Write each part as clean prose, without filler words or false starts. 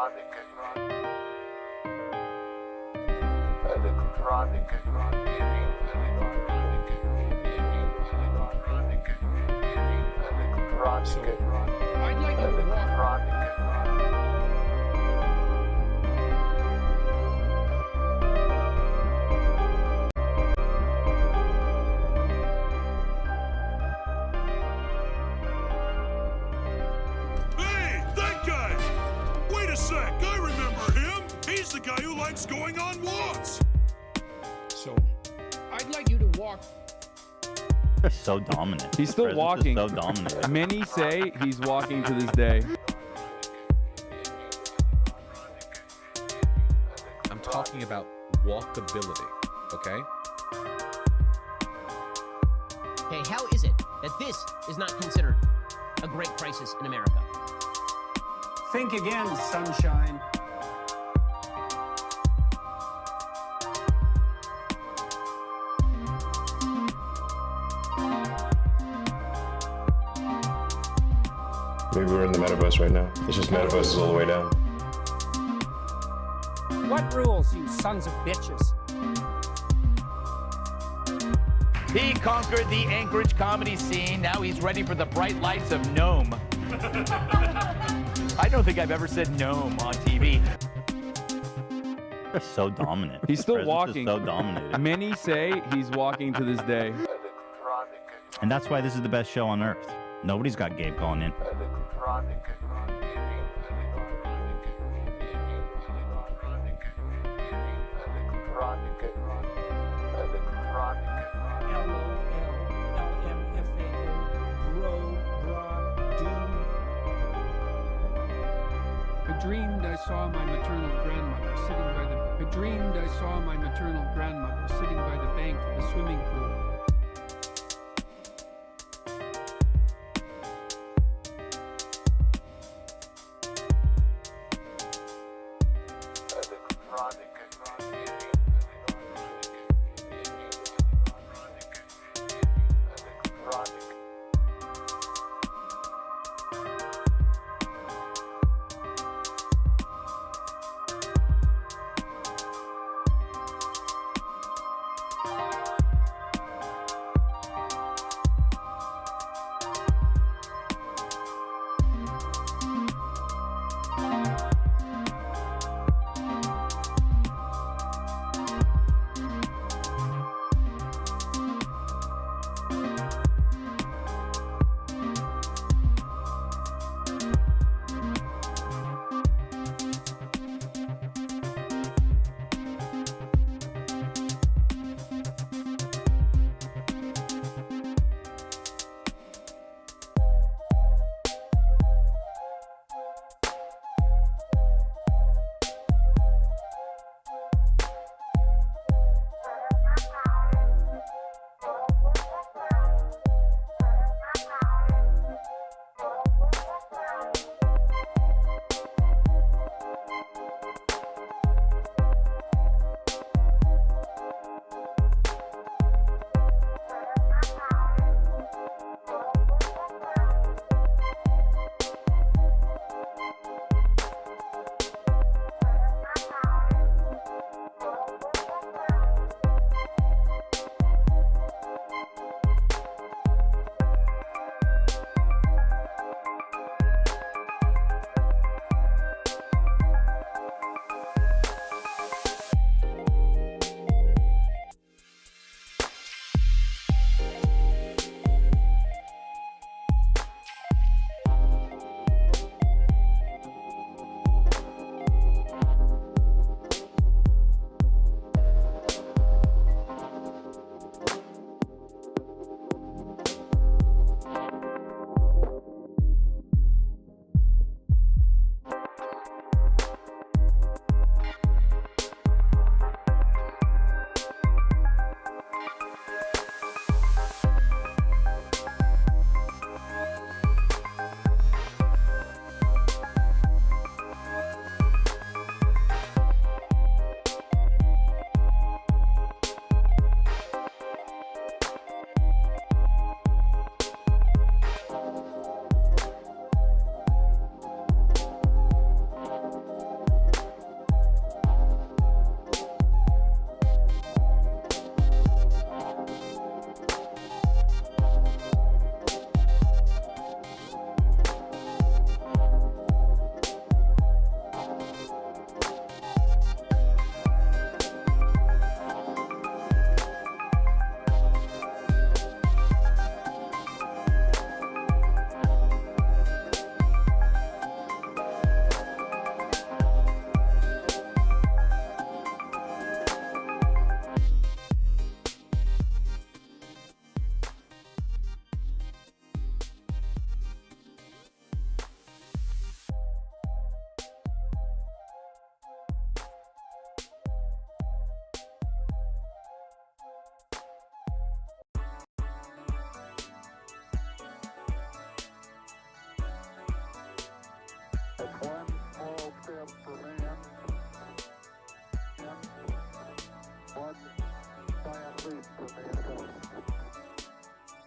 I'd like you to walk. Hey, that guy! Wait a sec, I remember him! He's the guy who likes going on walks! So, I'd like you to walk. He's so dominant. He's still walking. So dominant. Many say he's walking to this day. I'm talking about walkability, okay? Okay, how is it that this is not considered a great crisis in America? Think again, sunshine. Maybe we're in the metaverse right now. It's just metaverse is all the way down. What rules, you sons of bitches? He conquered the Anchorage comedy scene. Now he's ready for the bright lights of Nome. I don't think I've ever said Nome on TV. He's so dominant. He's still President is walking. So dominated. Many say he's walking to this day. And that's why this is the best show on earth. Nobody's got Gabe calling in. I dreamed I saw my maternal grandmother sitting by the. I dreamed I saw my maternal grandmother sitting by the bank of the swimming pool.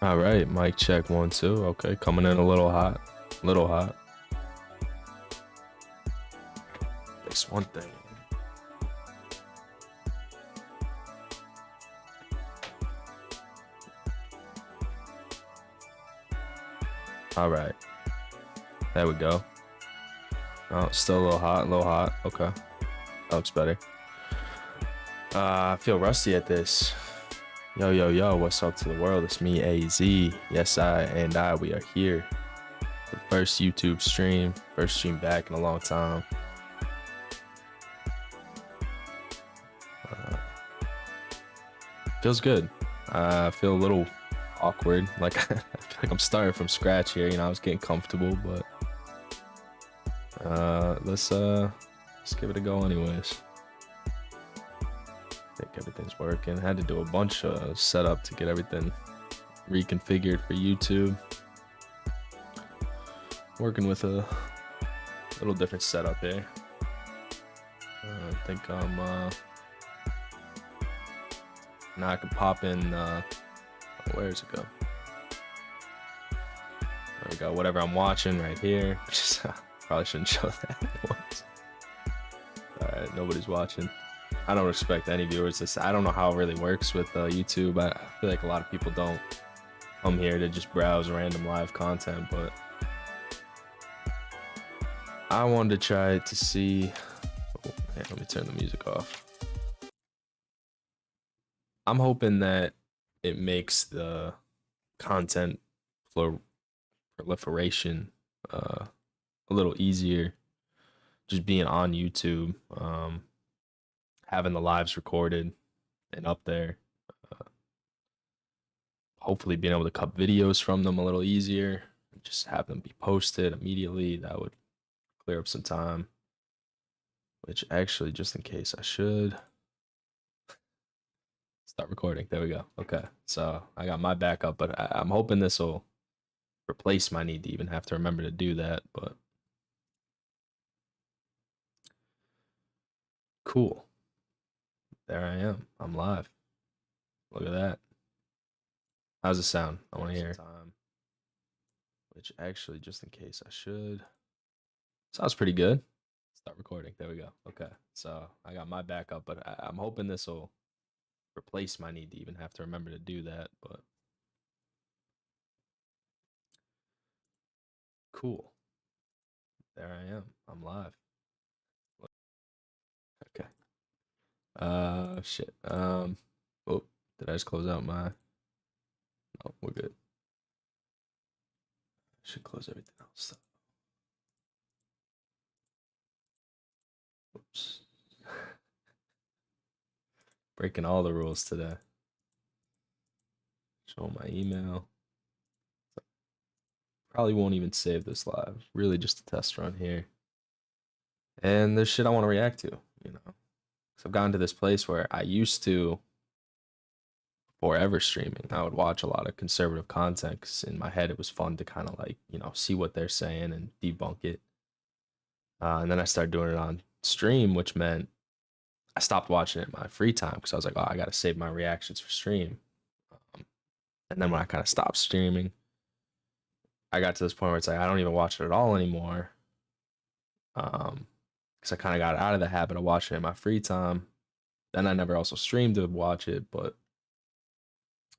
All right, mic check 1 2. Okay, coming in a little hot. Little hot. That's one thing. All right. There we go. Oh, still a little hot, a little hot. Okay. That looks better. I feel rusty at this. Yo, yo, yo, what's up to the world? It's me, AZ. Yes, we are here. The first YouTube stream. First stream back in a long time. Feels good. I feel a little awkward. Like, I feel like I'm starting from scratch here. You know, I was getting comfortable, but let's give it a go anyways. I think everything's working. Had to do a bunch of setup to get everything reconfigured for YouTube. Working with a little different setup here. I think I'm now I can pop in where's it go? There we go. Whatever I'm watching right here. Probably shouldn't show that once. Alright, nobody's watching. I don't expect any viewers. I don't know how it really works with YouTube. I feel like a lot of people don't come here to just browse random live content, but I wanted to try it to see. Oh, man, let me turn the music off. I'm hoping that it makes the content proliferation a little easier. Just being on YouTube. Having the lives recorded and up there, hopefully being able to cut videos from them a little easier, just have them be posted immediately. That would clear up some time, which actually, just in case, I should start recording. There we go. Okay, so I got my backup, but I'm hoping this will replace my need to even have to remember to do that, but cool. There I am. I'm live. Look at that. How's it sound? I want to hear. Which actually, just in case, I should. Sounds pretty good. Start recording. There we go. Okay. So I got my backup, but I'm hoping this will replace my need to even have to remember to do that, but cool. There I am. I'm live. Okay. Shit. Oh, did I just close out my? No, we're good. Should close everything else. Whoops. Breaking all the rules today. Show my email. Probably won't even save this live. Really just a test run here. And there's shit I want to react to, you know. So I've gotten to this place where I used to, before ever streaming, I would watch a lot of conservative content because in my head it was fun to kind of like, you know, see what they're saying and debunk it. And then I started doing it on stream, which meant I stopped watching it in my free time because I was like, oh, I got to save my reactions for stream. And then when I kind of stopped streaming, I got to this point where it's like, I don't even watch it at all anymore. Because I kind of got out of the habit of watching it in my free time. Then I never also streamed to watch it, but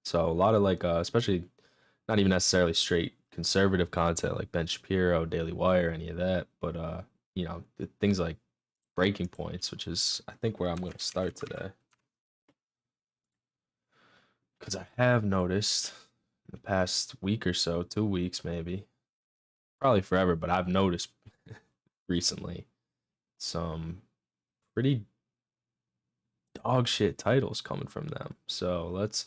so a lot of like, especially not even necessarily straight conservative content like Ben Shapiro, Daily Wire, any of that, but you know, things like Breaking Points, which is I think where I'm going to start today. Because I have noticed in the past week or so, 2 weeks maybe, probably forever, but I've noticed recently some pretty dog shit titles coming from them. So let's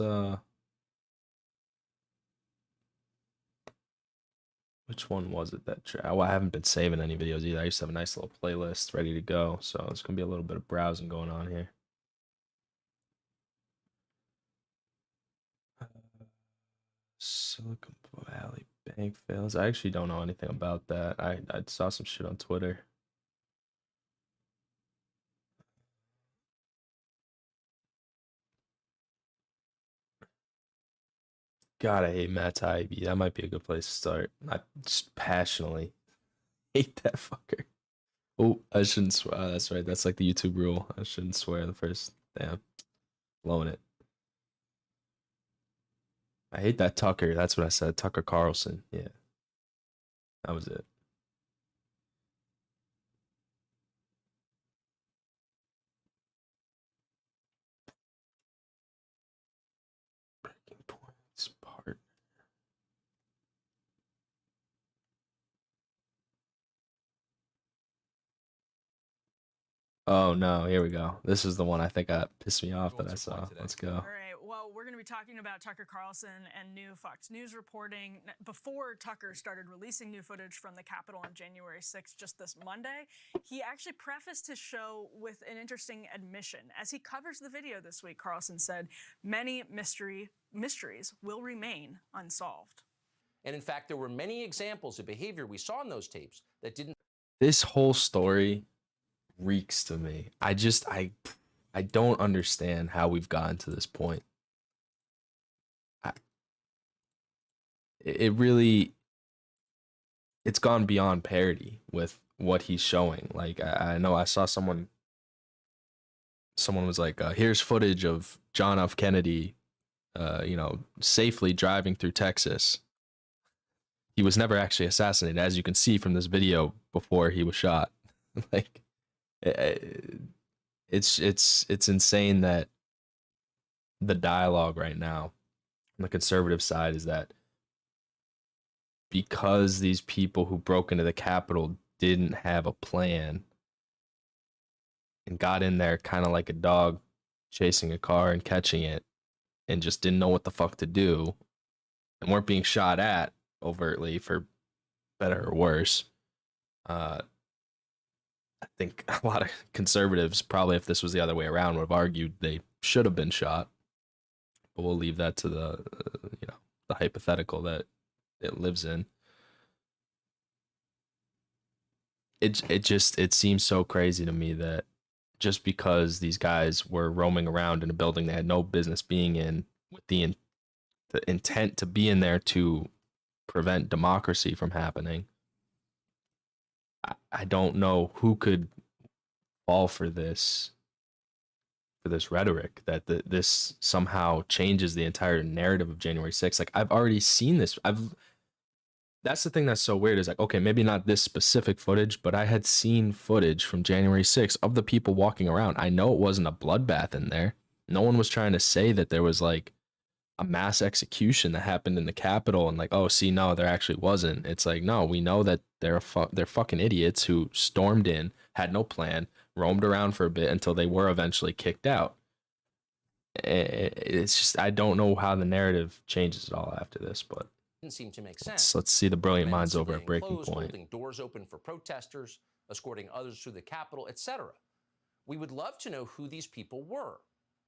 which one was it that well, I haven't been saving any videos either. I used to have a nice little playlist ready to go, so it's gonna be a little bit of browsing going on here. Silicon Valley bank fails. I actually don't know anything about that. I saw some shit on Twitter. God, I hate Matt Taibbi. That might be a good place to start. I just passionately hate that fucker. Oh, I shouldn't swear. That's right. That's like the YouTube rule. I shouldn't swear the first. Damn. Blowing it. I hate that Tucker. That's what I said. Tucker Carlson. Yeah. That was it. Breaking points part. Oh no, here we go. This is the one I think pissed me off that I saw. Let's go. All right, well, we're going to be talking about Tucker Carlson and new Fox News reporting. Before Tucker started releasing new footage from the Capitol on January 6th, just this Monday, he actually prefaced his show with an interesting admission. As he covers the video this week, Carlson said, many mysteries will remain unsolved. And in fact, there were many examples of behavior we saw in those tapes that didn't. This whole story reeks to me. I don't understand how we've gotten to this point. It really, it's gone beyond parody with what he's showing. Like I know I saw someone was like, here's footage of John F. Kennedy, safely driving through Texas. He was never actually assassinated, as you can see from this video before he was shot. Like, it's insane that the dialogue right now on the conservative side is that because these people who broke into the Capitol didn't have a plan and got in there kind of like a dog chasing a car and catching it and just didn't know what the fuck to do and weren't being shot at overtly, for better or worse. I think a lot of conservatives, probably if this was the other way around, would have argued they should have been shot. But we'll leave that to the the hypothetical that it lives in. It seems so crazy to me that just because these guys were roaming around in a building they had no business being in with the intent to be in there to prevent democracy from happening, I don't know who could fall for this rhetoric that this somehow changes the entire narrative of January 6th. Like, I've already seen this. That's the thing that's so weird, is like, okay, maybe not this specific footage, but I had seen footage from January 6th of the people walking around. I know it wasn't a bloodbath in there. No one was trying to say that there was like a mass execution that happened in the Capitol and like, oh, see, no, there actually wasn't. It's like, no, we know that they're fucking idiots who stormed in, had no plan, roamed around for a bit until they were eventually kicked out. It's just, I don't know how the narrative changes at all after this, but didn't seem to make sense. Let's see the brilliant minds over at Breaking Closed, Point. Holding doors open for protesters, escorting others through the Capitol, etc. We would love to know who these people were,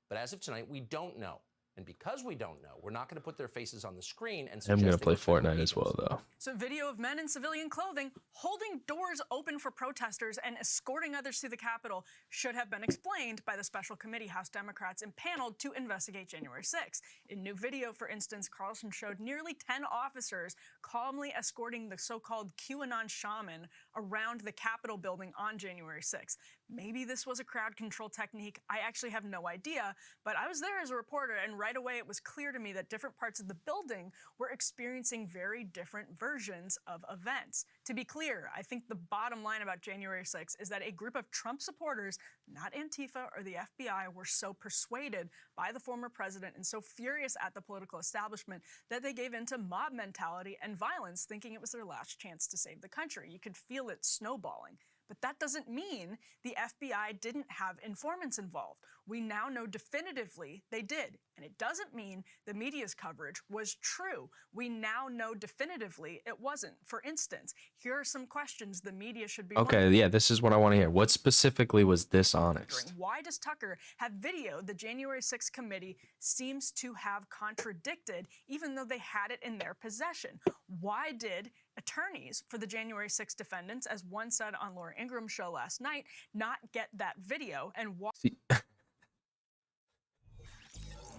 but as of tonight, we don't know. And because we don't know, we're not going to put their faces on the screen and I'm going to suggest play they were Fortnite as well, though. So video of men in civilian clothing holding doors open for protesters and escorting others to the Capitol should have been explained by the special committee House Democrats impaneled to investigate January 6th. In new video, for instance, Carlson showed nearly 10 officers calmly escorting the so-called QAnon shaman around the Capitol building on January 6th. Maybe this was a crowd control technique. I actually have no idea, but I was there as a reporter, and right away it was clear to me that different parts of the building were experiencing very different versions of events. To be clear, I think the bottom line about January 6th is that a group of Trump supporters, not Antifa or the FBI, were so persuaded by the former president and so furious at the political establishment that they gave into mob mentality and violence, thinking it was their last chance to save the country. You could feel it snowballing. But that doesn't mean the FBI didn't have informants involved. We now know definitively they did. And it doesn't mean the media's coverage was true. We now know definitively it wasn't. For instance, here are some questions the media should be Okay, yeah, this is what I want to hear. What specifically was dishonest? Why does Tucker have video the January 6th committee seems to have contradicted, even though they had it in their possession? Why did attorneys for the January 6th defendants, as one said on Laura Ingram's show last night, not get that video? And why? See,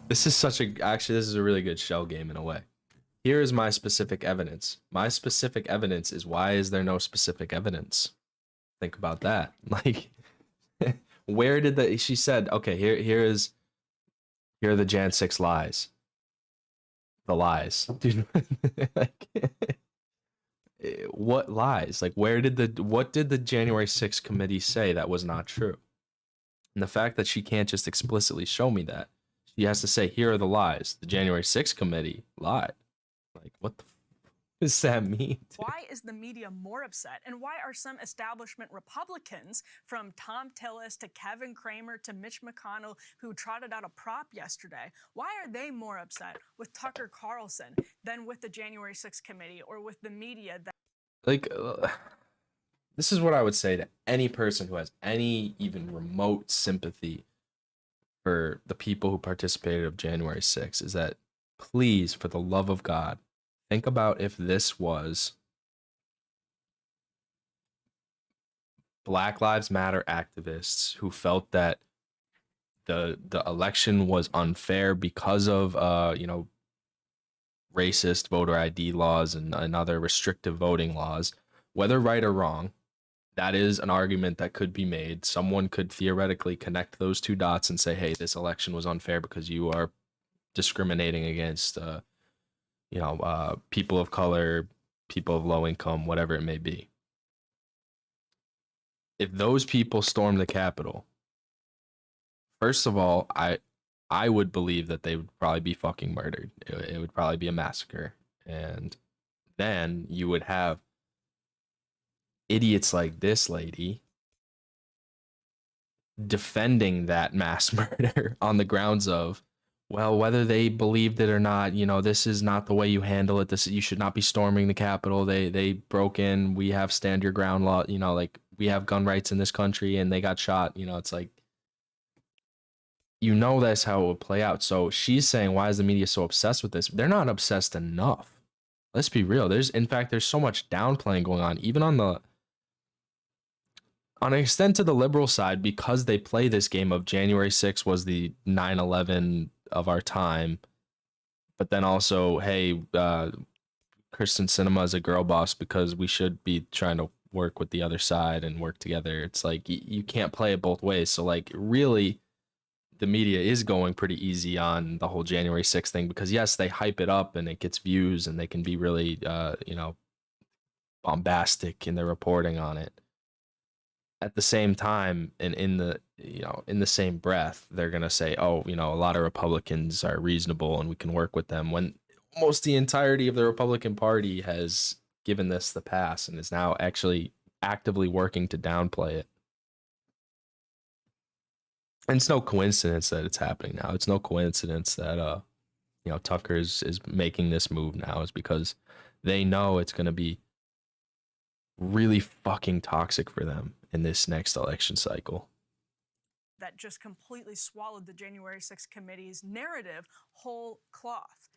this is a really good shell game in a way. here is my specific evidence. My specific evidence is, why is there no specific evidence? Think about that. Like, where did she said, okay, here are the Jan 6 lies. The lies. Dude, like, what lies? Like, what did the January 6th committee say that was not true? And the fact that she can't just explicitly show me that, she has to say, here are the lies. The January 6th committee lied. Like, what the does that mean? Why is the media more upset? And why are some establishment Republicans, from Tom Tillis to Kevin Cramer to Mitch McConnell, who trotted out a prop yesterday, why are they more upset with Tucker Carlson than with the January 6th committee or with the media? Like, this is what I would say to any person who has any even remote sympathy for the people who participated of January 6th, is that, please, for the love of God, think about if this was Black Lives Matter activists who felt that the election was unfair because of racist voter ID laws and other restrictive voting laws. Whether right or wrong, that is an argument that could be made. Someone could theoretically connect those two dots and say, hey, this election was unfair because you are discriminating against people of color, people of low income, whatever it may be. If those people storm the Capitol, first of all, I would believe that they would probably be fucking murdered. It would probably be a massacre. And then you would have idiots like this lady defending that mass murder on the grounds of, well, whether they believed it or not, this is not the way you handle it. You should not be storming the Capitol. They broke in. We have stand your ground law. Like, we have gun rights in this country, and they got shot. It's like, that's how it would play out. So she's saying, why is the media so obsessed with this? They're not obsessed enough. Let's be real. There's so much downplaying going on, even on an extent to the liberal side, because they play this game of January 6th was the 9/11 of our time, but then also, hey, Kristen Sinema is a girl boss because we should be trying to work with the other side and work together. It's like, you can't play it both ways. So, like, really, the media is going pretty easy on the whole January 6th thing, because yes, they hype it up and it gets views and they can be really bombastic in their reporting on it. At the same time, and in the same breath, they're going to say, oh, a lot of Republicans are reasonable and we can work with them, when almost the entirety of the Republican Party has given this the pass and is now actually actively working to downplay it. And it's no coincidence that it's happening now. It's no coincidence that Tucker is making this move now, is because they know it's going to be really fucking toxic for them in this next election cycle. That just completely swallowed the January 6th committee's narrative whole cloth.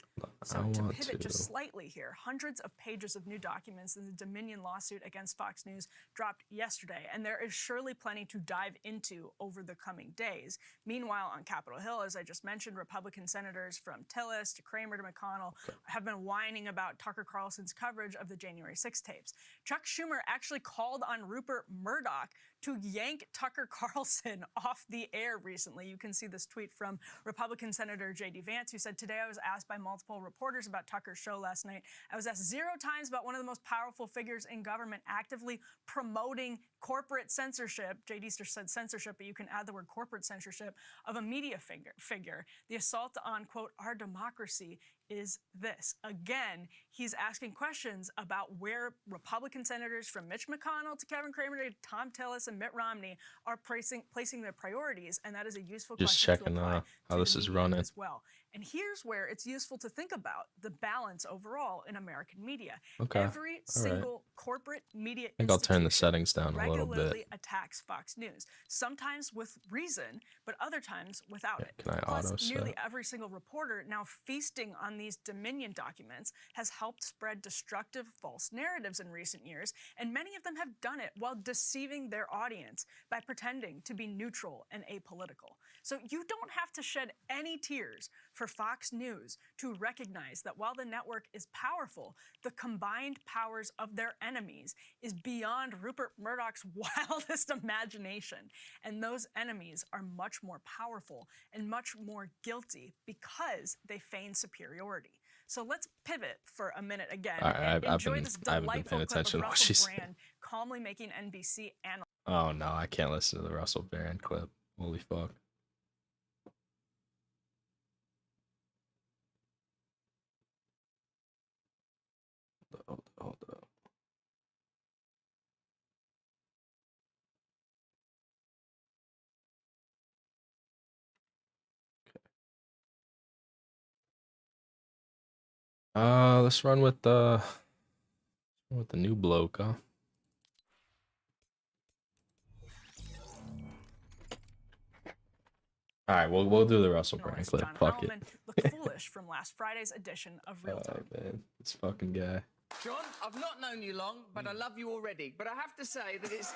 So to pivot just slightly here, hundreds of pages of new documents in the Dominion lawsuit against Fox News dropped yesterday, and there is surely plenty to dive into over the coming days. Meanwhile, on Capitol Hill, as I just mentioned, Republican senators from Tillis to Cramer to McConnell have been whining about Tucker Carlson's coverage of the January 6th tapes. Chuck Schumer actually called on Rupert Murdoch to yank Tucker Carlson off the air recently. You can see this tweet from Republican Senator J.D. Vance, who said, today I was asked by multiple reporters about Tucker's show last night. I was asked 0 times about one of the most powerful figures in government actively promoting corporate censorship. J.D. said censorship, but you can add the word corporate censorship of a media figure. The assault on, quote, our democracy is this. Again, he's asking questions about where Republican senators from Mitch McConnell to Kevin Cramer to Tom Tillis and Mitt Romney are placing their priorities, and that is a useful just question checking to apply how this is running as well. And here's where it's useful to think about the balance overall in American media. Okay. Every single corporate media I think I'll turn the institution settings down a little bit. regularly attacks Fox News, sometimes with reason, but other times without it. Can I Plus, auto nearly set? every single reporter now feasting on these Dominion documents has helped spread destructive false narratives in recent years, and many of them have done it while deceiving their audience by pretending to be neutral and apolitical. So you don't have to shed any tears for Fox News to recognize that while the network is powerful, the combined powers of their enemies is beyond Rupert Murdoch's wildest imagination. And those enemies are much more powerful and much more guilty because they feign superiority. So let's pivot for a minute again and enjoy this I haven't been delightful paying clip attention of to what Russell she's Brand calmly making NBC analyze. Oh no, I can't listen to the Russell Brand clip. Holy fuck. Hold up. Let's run with the new bloke, huh? All right, we'll do the Russell Brand clip. John Fuck it. Hallman looked foolish from last Friday's edition of Real Time. Oh man, this fucking guy. John, I've not known you long, but I love you already. But I have to say that it's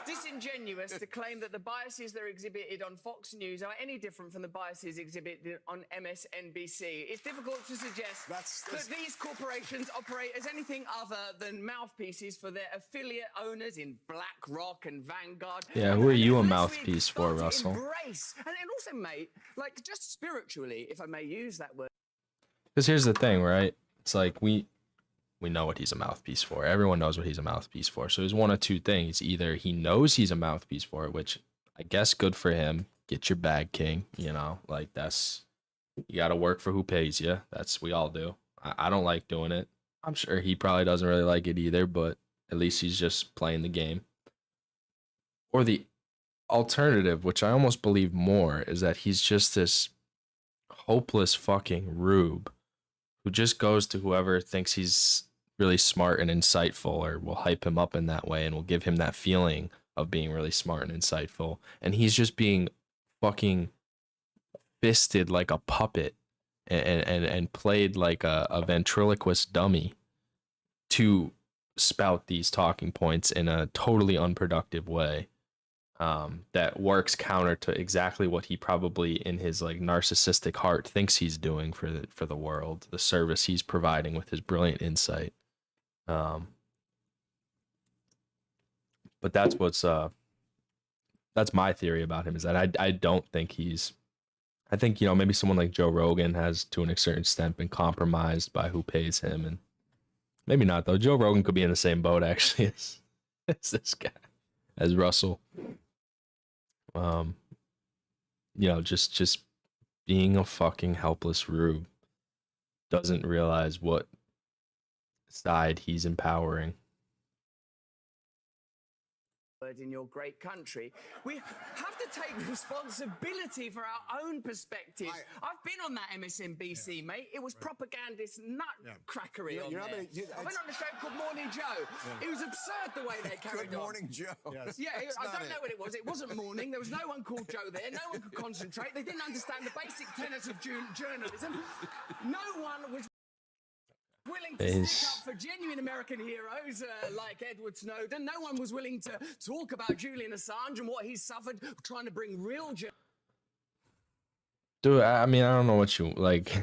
disingenuous to claim that the biases that are exhibited on Fox News are any different from the biases exhibited on MSNBC. It's difficult to suggest that these corporations operate as anything other than mouthpieces for their affiliate owners in BlackRock and Vanguard. Yeah, who are you a mouthpiece for, Russell? Embrace. And also, mate, like just spiritually, if I may use that word. Because here's the thing, right? It's like we know what he's a mouthpiece for. Everyone knows what he's a mouthpiece for. So there's one of two things. Either he knows he's a mouthpiece for it, which I guess good for him. Get your bag, king. You know, like that's, you got to work for who pays you. That's, we all do. I don't like doing it. I'm sure he probably doesn't really like it either, but at least he's just playing the game. Or the alternative, which I almost believe more, is that he's just this hopeless fucking rube who just goes to whoever thinks he's really smart and insightful, or will hype him up in that way and will give him that feeling of being really smart and insightful. And he's just being fucking fisted like a puppet and played like a ventriloquist dummy to spout these talking points in a totally unproductive way. That works counter to exactly what he probably in his like narcissistic heart thinks he's doing for the world, the service he's providing with his brilliant insight. But that's my theory about him, is that I don't think he's, I think, you know, maybe someone like Joe Rogan has to a certain extent been compromised by who pays him, and maybe not though. Joe Rogan could be in the same boat actually as this guy, as Russell. You know, just being a fucking helpless rube, doesn't realize what side he's empowering. In your great country, we have to take responsibility for our own perspectives. I've been on that MSNBC, mate. It was propagandist nutcrackery on there. I went on a show called Morning Joe. It was absurd the way they carried on. Good Morning Joe. Yes. Yeah, I don't know what it was. It wasn't morning. There was no one called Joe there. No one could concentrate. They didn't understand the basic tenets of journalism. No one was willing to stick up for genuine American heroes like Edward Snowden. No one was willing to talk about Julian Assange and what he's suffered trying to bring real Dude, I mean, I don't know what you like.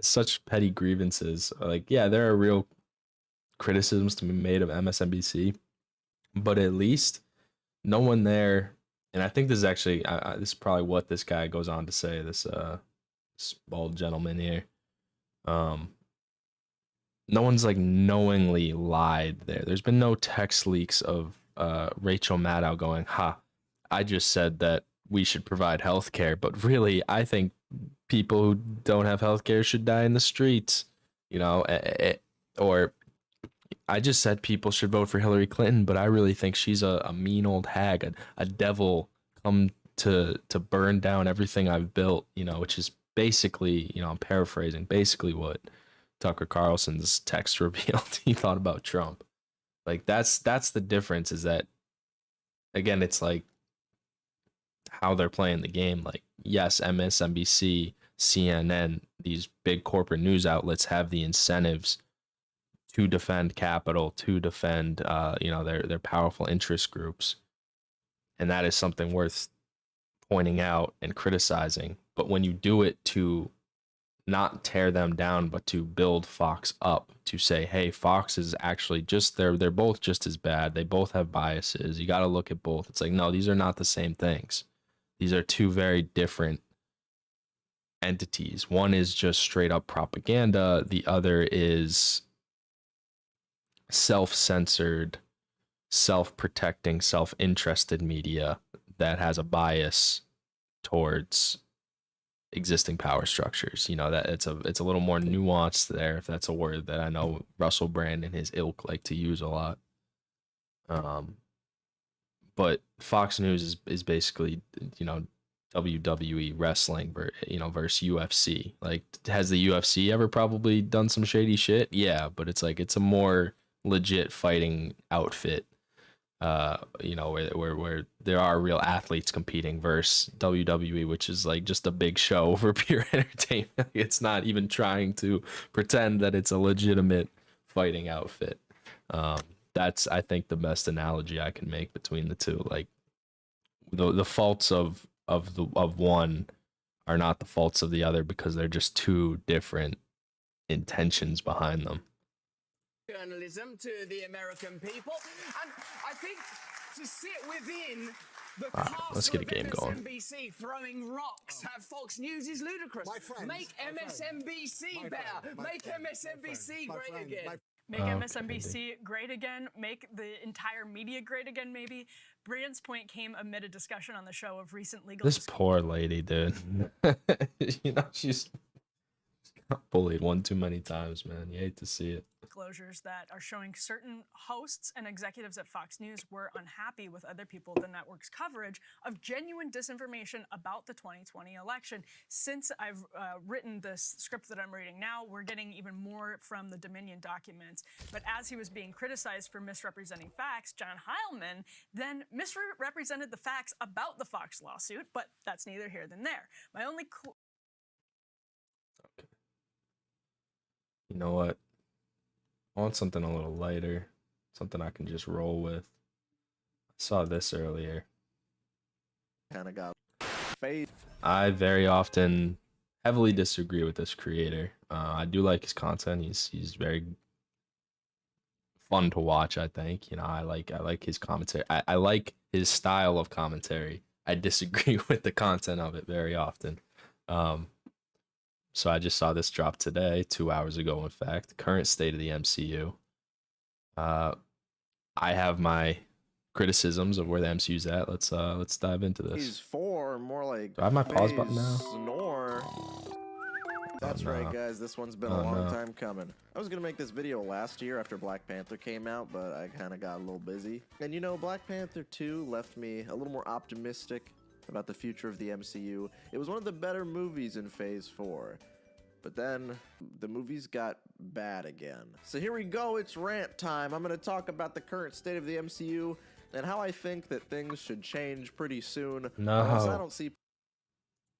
Such petty grievances. Like, yeah, there are real criticisms to be made of MSNBC, but at least no one there. And I think this is actually this is probably what this guy goes on to say. This bald gentleman here. No one's like knowingly lied there. There's been no text leaks of Rachel Maddow going, "Ha, I just said that we should provide health care, but really, I think people who don't have health care should die in the streets." You know, or I just said people should vote for Hillary Clinton, but I really think she's a mean old hag, a devil come to burn down everything I've built. You know, which is basically, you know, I'm paraphrasing, basically what Tucker Carlson's text revealed he thought about Trump. Like that's the difference, is that, again, it's like how they're playing the game. Like, yes, MSNBC, CNN, these big corporate news outlets have the incentives to defend capital, to defend their powerful interest groups. And that is something worth pointing out and criticizing. But when you do it to not tear them down, but to build Fox up, to say, hey, Fox is actually just, they're both just as bad. They both have biases. You got to look at both. It's like, no, these are not the same things. These are two very different entities. One is just straight up propaganda. The other is self-censored, self-protecting, self-interested media that has a bias towards existing power structures. You know, that it's a little more nuanced there, if that's a word that I know Russell Brand and his ilk like to use a lot. But Fox News is basically, WWE wrestling, versus UFC. Like, has the UFC ever probably done some shady shit? Yeah, but it's like, it's a more legit fighting outfit. Where there are real athletes competing, versus WWE, which is like just a big show for pure entertainment. It's not even trying to pretend that it's a legitimate fighting outfit. That's, I think, the best analogy I can make between the two. Like, the faults of one are not the faults of the other, because they're just two different intentions behind them. Journalism to the American people, and I think to sit within the let's get a game going. MSNBC throwing rocks at Fox News is ludicrous. Make MSNBC better. Make MSNBC great again. Make MSNBC great again. Make the entire media great again, maybe. Brian's point came amid a discussion on the show of recent legal... This poor lady, dude. She's got bullied one too many times, man. You hate to see it. Disclosures that are showing certain hosts and executives at Fox News were unhappy with other people in the network's coverage of genuine disinformation about the 2020 election. Since I've written this script that I'm reading now, we're getting even more from the Dominion documents. But as he was being criticized for misrepresenting facts, John Heilman then misrepresented the facts about the Fox lawsuit, but that's neither here nor there. My only... You know what? I want something a little lighter, something I can just roll with. I saw this earlier. Kind of got faith. I very often heavily disagree with this creator. I do like his content. He's very fun to watch, I think. I like his commentary. I like his style of commentary. I disagree with the content of it very often. So I just saw this drop today, 2 hours ago, in fact. Current state of the MCU. I have my criticisms of where the MCU's at. Let's dive into this. He's 4, more like. Do I have my pause button now? Snore. That's right, guys. This one's been a long time coming. I was gonna make this video last year after Black Panther came out, but I kind of got a little busy. And Black Panther 2 left me a little more optimistic about the future of the MCU. It was one of the better movies in Phase 4. But then the movies got bad again. So here we go, it's rant time. I'm going to talk about the current state of the MCU and how I think that things should change pretty soon. No. I don't see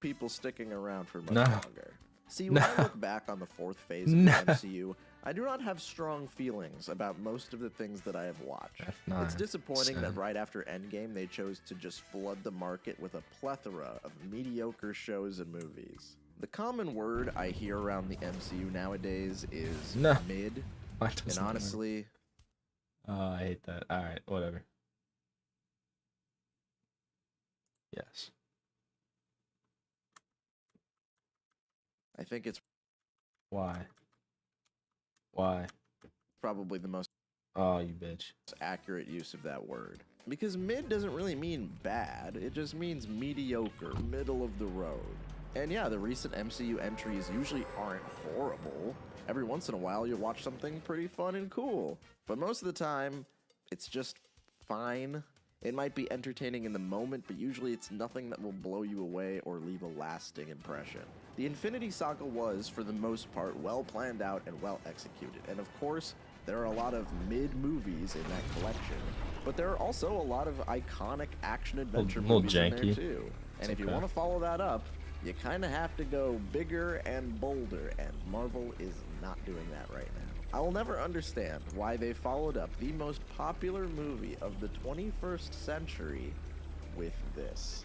people sticking around for much longer. See, when I look back on the 4th phase of the MCU, I do not have strong feelings about most of the things that I have watched. It's disappointing that right after Endgame, they chose to just flood the market with a plethora of mediocre shows and movies. The common word I hear around the MCU nowadays is mid, and honestly... I hate that. Alright, whatever. Yes. I think it's... Why? Probably the most... Oh, you bitch. Accurate use of that word. Because mid doesn't really mean bad, it just means mediocre, middle of the road. And yeah, the recent MCU entries usually aren't horrible. Every once in a while you'll watch something pretty fun and cool. But most of the time, it's just fine. It might be entertaining in the moment, but usually it's nothing that will blow you away or leave a lasting impression. The Infinity Saga was, for the most part, well planned out and well executed. And of course, There are a lot of mid-movies in that collection, but there are also a lot of iconic action-adventure movies in there too. And if you want to follow that up, you kind of have to go bigger and bolder, and Marvel is not doing that right now. I will never understand why they followed up the most popular movie of the 21st century with this.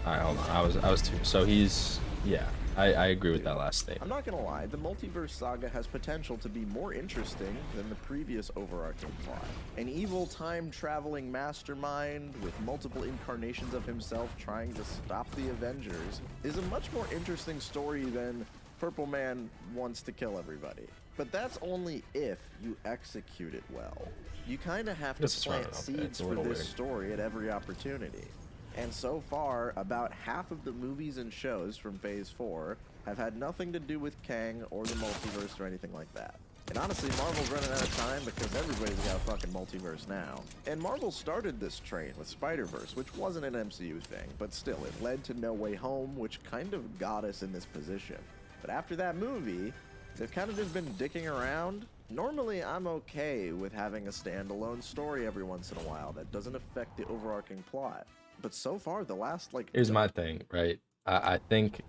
All right, hold on. I was too. So he's, yeah. I agree with that last statement. I'm not gonna lie, the multiverse saga has potential to be more interesting than the previous overarching plot. An evil time-traveling mastermind with multiple incarnations of himself trying to stop the Avengers is a much more interesting story than Purple Man wants to kill everybody. But that's only if you execute it well. You kind of have to plant seeds for this story at every opportunity. And so far, about half of the movies and shows from Phase 4 have had nothing to do with Kang or the multiverse or anything like that. And honestly, Marvel's running out of time because everybody's got a fucking multiverse now. And Marvel started this train with Spider-Verse, which wasn't an MCU thing, but still, it led to No Way Home, which kind of got us in this position. But after that movie, they've kind of just been dicking around. Normally, I'm okay with having a standalone story every once in a while that doesn't affect the overarching plot. But so far, the last, like... Here's my thing, right? I think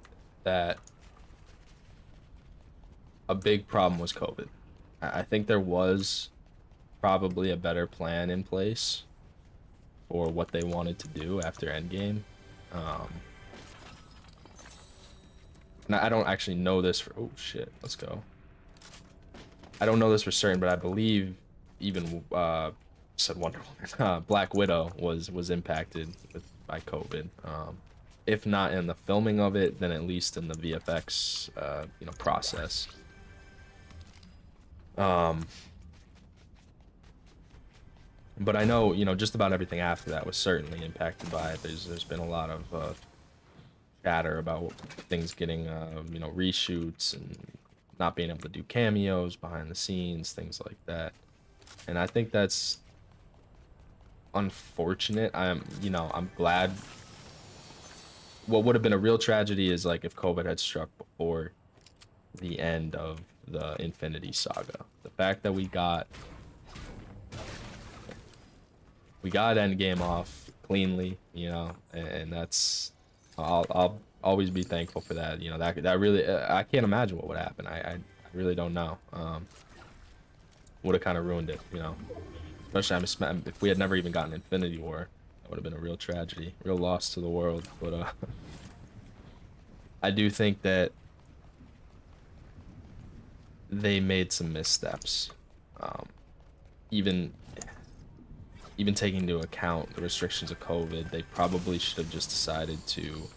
that a big problem was COVID. I think there was probably a better plan in place for what they wanted to do after Endgame. And I don't actually know this for... Oh, shit. Let's go. I don't know this for certain, but I believe even... said Wonder Woman. Black Widow was impacted by COVID. If not in the filming of it, then at least in the VFX process. But I know just about everything after that was certainly impacted by it. There's been a lot of chatter about things getting reshoots and not being able to do cameos behind the scenes, things like that. And I think that's unfortunate. I'm glad. What would have been a real tragedy is like if COVID had struck before the end of the Infinity Saga. The fact that we got Endgame off cleanly, and that's I'll always be thankful for that. That really I can't imagine what would happen. I really don't know. Would have kind of ruined it, Especially if we had never even gotten Infinity War, that would have been a real tragedy, real loss to the world. But I do think that they made some missteps. Even taking into account the restrictions of COVID, they probably should have just decided to.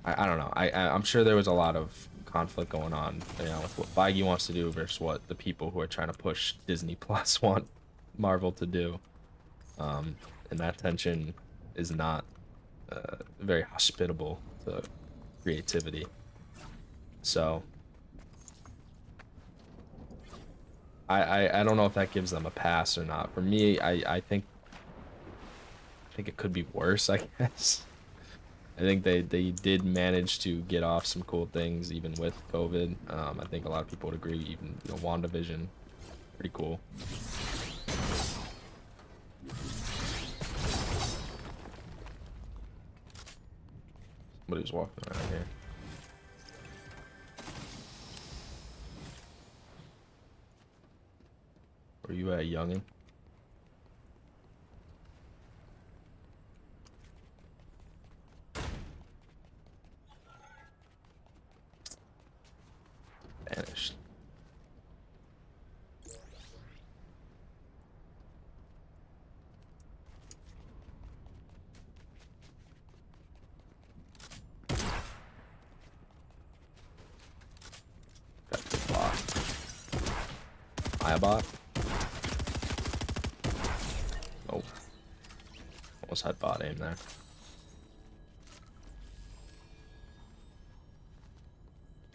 I don't know. I'm sure there was a lot of conflict going on, with what Feige wants to do versus what the people who are trying to push Disney Plus want Marvel to do. And that tension is not very hospitable to creativity. So I don't know if that gives them a pass or not. For me, I think it could be worse, I guess. I think they did manage to get off some cool things even with COVID. I think a lot of people would agree. Even WandaVision, pretty cool. Somebody's walking around here. Where you at, youngin'? Vanished. Got the bot. Bot. Oh. Almost had bot aim there.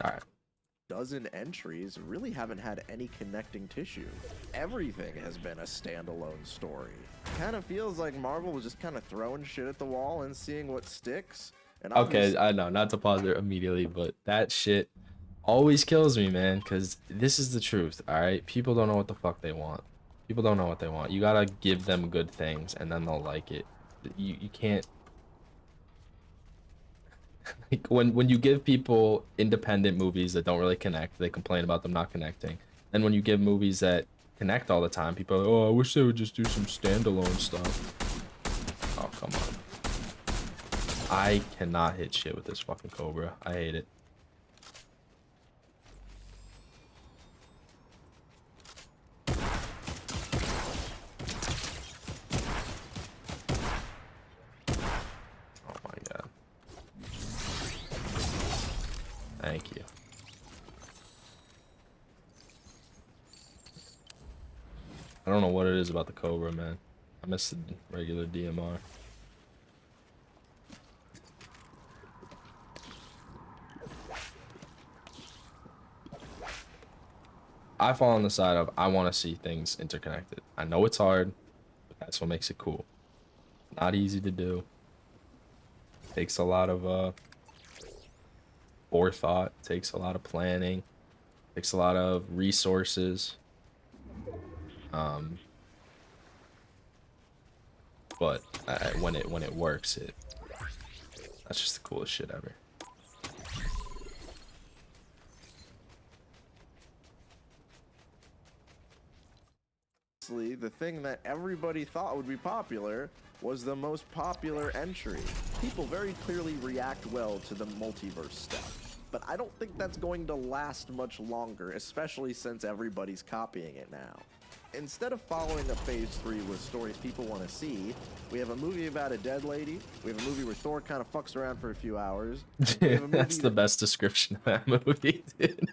Alright. Dozen entries really haven't had any connecting tissue. Everything has been a standalone story. Kind of feels like Marvel was just kind of throwing shit at the wall and seeing what sticks. And Okay, I know, not to pause there immediately, but that shit always kills me, man, because this is the truth, all right? People don't know what the fuck they want. People don't know what they want. You gotta give them good things, and then they'll like it. You can't... Like, when you give people independent movies that don't really connect, they complain about them not connecting. And when you give movies that connect all the time, people are like, oh, I wish they would just do some standalone stuff. Oh, come on. I cannot hit shit with this fucking Cobra. I hate it. Oh my god. Thank you. I don't know what it is about the Cobra, man. I miss the regular DMR. I fall on the side of I want to see things interconnected. I know it's hard, but that's what makes it cool. Not easy to do. Takes a lot of forethought, takes a lot of planning, takes a lot of resources. But when it works, that's just the coolest shit ever. The thing that everybody thought would be popular was the most popular entry. People very clearly react well to the multiverse stuff, but I don't think that's going to last much longer, especially since everybody's copying it now. Instead of following a phase 3 with stories people want to see, we have a movie about a dead lady, we have a movie where Thor kind of fucks around for a few hours. That's the best description of that movie, dude.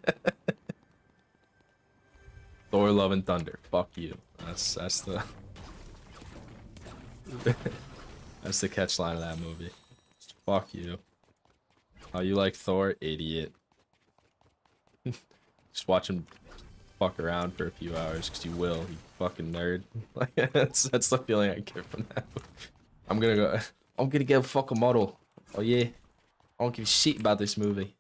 Thor, Love, and Thunder. Fuck you. That's the that's the catch line of that movie. Fuck you. Oh, you like Thor? Idiot. Just watch him fuck around for a few hours, because you will, you fucking nerd. Like, that's the feeling I get from that movie. I'm gonna get a fucking model. Oh yeah. I don't give a shit about this movie.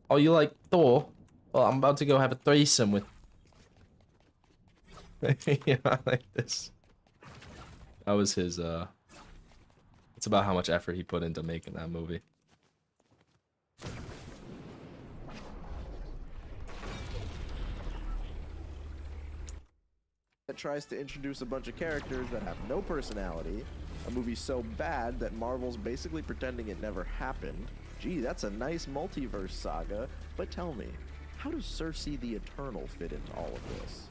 Oh, you like Thor? Well, I'm about to go have a threesome with... Yeah, like this. That was his, it's about how much effort he put into making that movie. That tries to introduce a bunch of characters that have no personality, a movie so bad that Marvel's basically pretending it never happened. Gee, that's a nice multiverse saga, but tell me, how does Cersei the Eternal fit into all of this?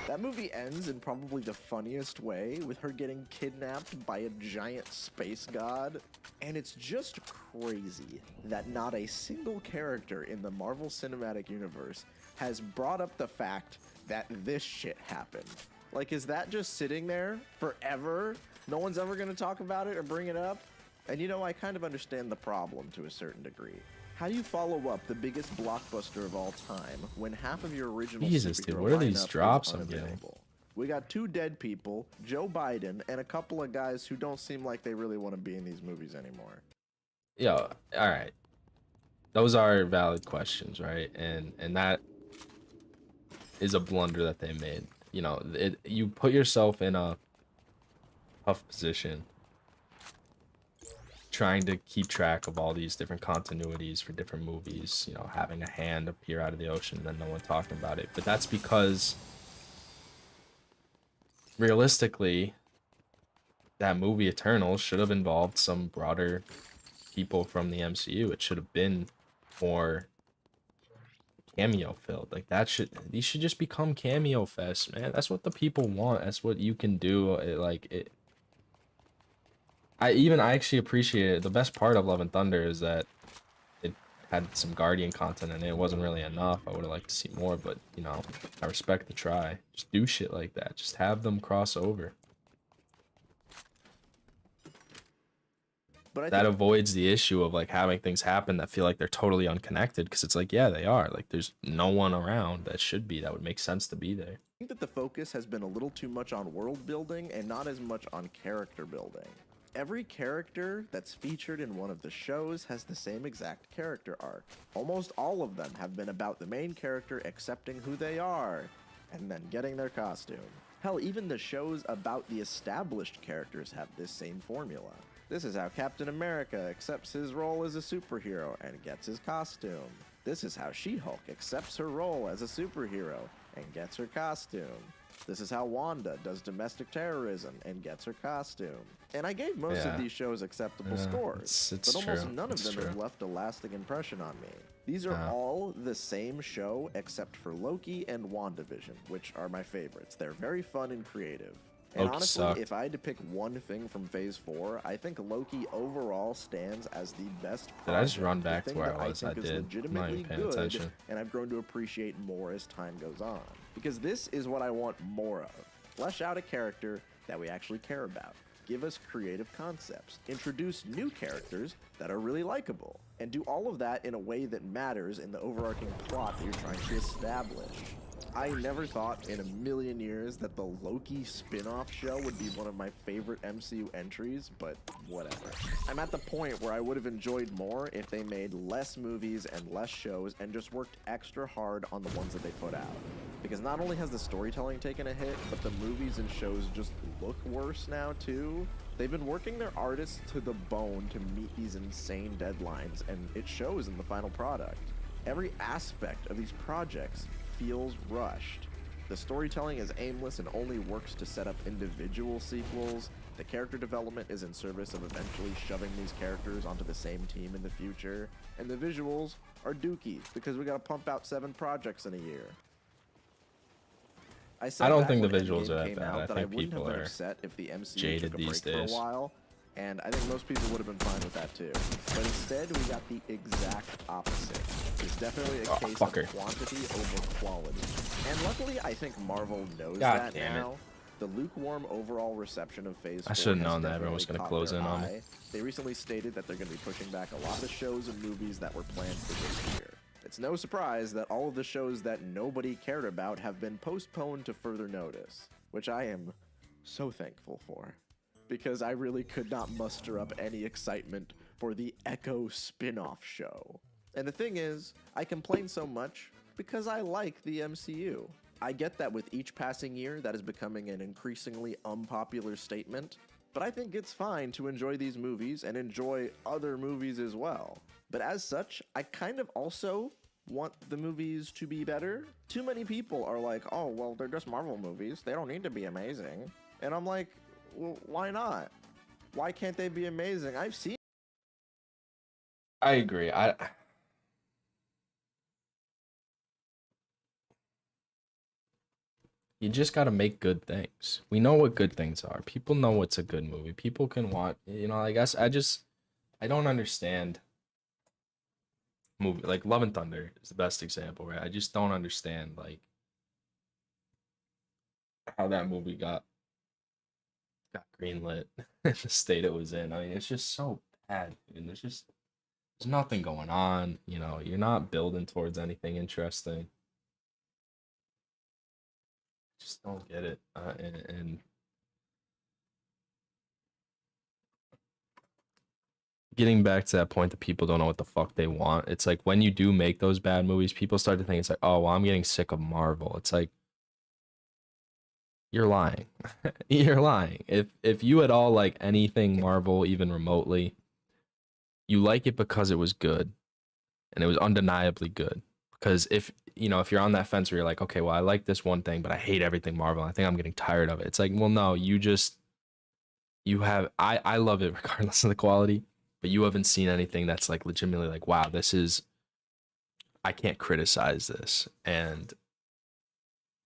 That movie ends in probably the funniest way, with her getting kidnapped by a giant space god. And it's just crazy that not a single character in the Marvel Cinematic Universe has brought up the fact that this shit happened. Like, is that just sitting there forever? No one's ever gonna talk about it or bring it up? And you know, I kind of understand the problem to a certain degree. How do you follow up the biggest blockbuster of all time when half of your original Jesus, dude, what are these drops I'm getting? We got 2 dead people, Joe Biden, and a couple of guys who don't seem like they really want to be in these movies anymore. Yo, alright. Those are valid questions, right? And that is a blunder that they made. You know, you put yourself in a tough position trying to keep track of all these different continuities for different movies, you know, having a hand appear out of the ocean and then no one talking about it. But that's because realistically, that movie Eternals should have involved some broader people from the MCU. It should have been more cameo filled. Like, these should just become cameo fest, man. That's what the people want. That's what you can do. I actually appreciate it. The best part of Love and Thunder is that it had some Guardian content in it. It wasn't really enough. I would have liked to see more, but, you know, I respect the try. Just do shit like that. Just have them cross over. But I that think avoids the issue of like having things happen that feel like they're totally unconnected, because it's like, yeah, they are. Like there's no one around that should be, that would make sense to be there. I think that the focus has been a little too much on world building and not as much on character building. Every character that's featured in one of the shows has the same exact character arc. Almost all of them have been about the main character accepting who they are and then getting their costume. Hell, even the shows about the established characters have this same formula. This is how Captain America accepts his role as a superhero and gets his costume. This is how She-Hulk accepts her role as a superhero and gets her costume. This is how Wanda does domestic terrorism and gets her costume. And I gave most of these shows acceptable scores, but almost none of them have left a lasting impression on me. These are all the same show except for Loki and WandaVision, which are my favorites. They're very fun and creative. And Loki honestly, sucked. if I had to pick one thing from Phase 4, I think Loki overall stands as the best project. Did I just run back the to thing where that I was? I think is did. I'm not legitimately even paying good, attention. and I've grown to appreciate more as time goes on. Because this is what I want more of. Flesh out a character that we actually care about. Give us creative concepts. Introduce new characters that are really likable. And do all of that in a way that matters in the overarching plot that you're trying to establish. I never thought in a million years that the Loki spin-off show would be one of my favorite MCU entries, but whatever. I'm at the point where I would have enjoyed more if they made less movies and less shows and just worked extra hard on the ones that they put out. Because not only has the storytelling taken a hit, but the movies and shows just look worse now too. They've been working their artists to the bone to meet these insane deadlines, and it shows in the final product. Every aspect of these projects feels rushed. The storytelling is aimless and only works to set up individual sequels. The character development is in service of eventually shoving these characters onto the same team in the future. And the visuals are dookie because we gotta pump out 7 projects in a year. I don't think the when visuals Endgame are that came bad. out I that think wouldn't people have been are upset if the MCU jaded took a break these for days. a while, and I think most people would have been fine with that too. But instead, we got the exact opposite. It's definitely a case of quantity over quality. And luckily, I think Marvel knows that now. The lukewarm overall reception of Phase 4 I should have has known that everyone was definitely going to caught close their in on me. eye. They recently stated that they're going to be pushing back a lot of shows and movies that were planned for this year. It's no surprise that all of the shows that nobody cared about have been postponed to further notice, which I am so thankful for, because I really could not muster up any excitement for the Echo spin-off show. And the thing is, I complain so much because I like the MCU. I get that with each passing year, that is becoming an increasingly unpopular statement, but I think it's fine to enjoy these movies and enjoy other movies as well. But as such, I kind of also want the movies to be better. Too many people are like, oh, well, they're just Marvel movies. They don't need to be amazing. And I'm like, well, why not? Why can't they be amazing? I've seen... I agree. You just got to make good things. We know what good things are. People know what's a good movie. People can want, I guess I don't understand movie like Love and Thunder is the best example, right? I just don't understand like how that movie got greenlit in the state it was in. I mean, it's just so bad, and there's nothing going on. You're not building towards anything interesting. Just don't get it, and getting back to that point that people don't know what the fuck they want. It's like when you do make those bad movies, people start to think it's like, oh, well, I'm getting sick of Marvel. It's like, you're lying. You're lying. If you at all like anything Marvel, even remotely, you like it because it was good, and it was undeniably good. Because if you're on that fence where you're like, okay, well, I like this one thing, but I hate everything Marvel, I think I'm getting tired of it. It's like, well, no, I love it regardless of the quality, but you haven't seen anything that's like legitimately like, wow, I can't criticize this. And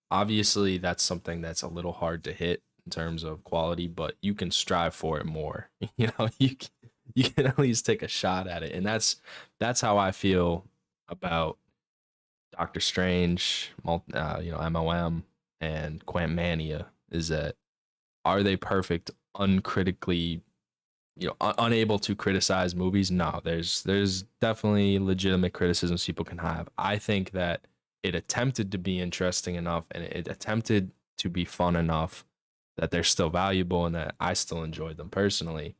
obviously that's something that's a little hard to hit in terms of quality, but you can strive for it more. You can at least take a shot at it. And that's how I feel about Doctor Strange, MOM, and Quantumania, is that, are they perfect, uncritically unable to criticize movies. No, there's definitely legitimate criticisms people can have. I think that it attempted to be interesting enough and it attempted to be fun enough that they're still valuable and that I still enjoyed them personally.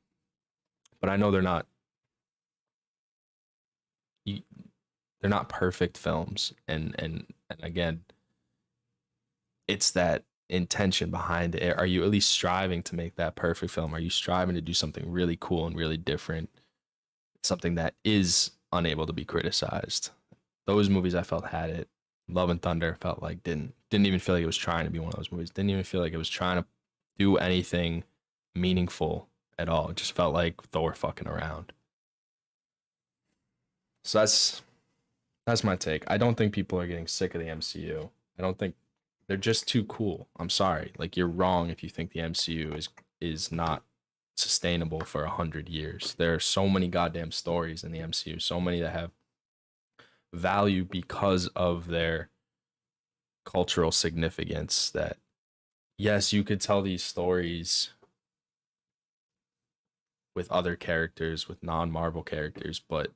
But I know they're not perfect films, and again, it's that intention behind it. Are you at least striving to make that perfect film? Are you striving to do something really cool and really different, something that is unable to be criticized? Those movies I felt had it. Love and Thunder felt like didn't even feel like it was trying to be one of those movies. Didn't even feel like it was trying to do anything meaningful at all. It just felt like Thor fucking around. So that's my take. I don't think people are getting sick of the MCU. I don't think they're just too cool. I'm sorry. Like, you're wrong if you think the MCU is not sustainable for 100 years. There are so many goddamn stories in the MCU, so many that have value because of their cultural significance, that yes, you could tell these stories with other characters, with non-Marvel characters, but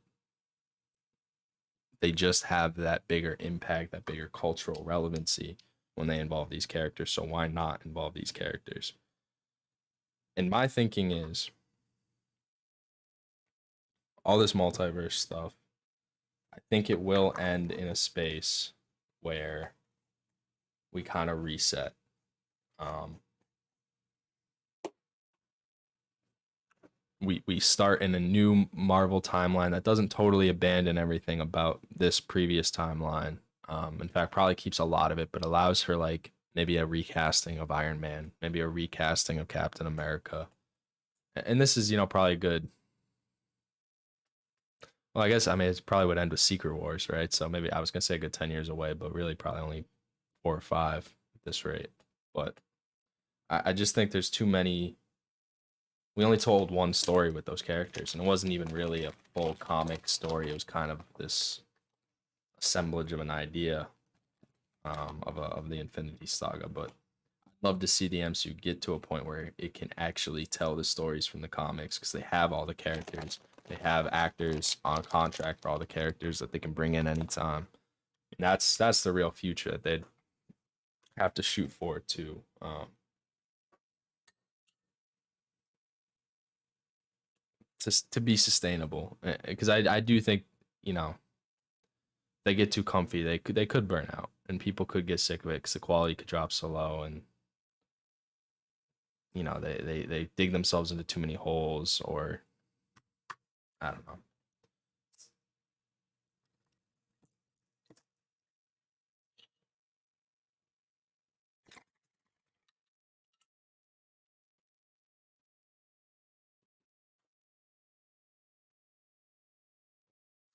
they just have that bigger impact, that bigger cultural relevancy when they involve these characters. So why not involve these characters? And my thinking is, all this multiverse stuff, I think it will end in a space where we kind of reset. We start in a new Marvel timeline that doesn't totally abandon everything about this previous timeline. In fact, probably keeps a lot of it, but allows for like maybe a recasting of Iron Man, maybe a recasting of Captain America. And this is, probably good. Well, I guess, it probably would end with Secret Wars, right? So maybe I was going to say a good 10 years away, but really probably only 4 or 5 at this rate. But I just think there's too many. We only told one story with those characters, and it wasn't even really a full comic story. It was kind of this assemblage of an idea of the Infinity Saga. But I'd love to see the MCU get to a point where it can actually tell the stories from the comics, because they have all the characters. They have actors on contract for all the characters that they can bring in anytime. And that's the real future that they'd have to shoot for too. To be sustainable, because I do think, they get too comfy, they could burn out, and people could get sick of it because the quality could drop so low, and they dig themselves into too many holes, or I don't know.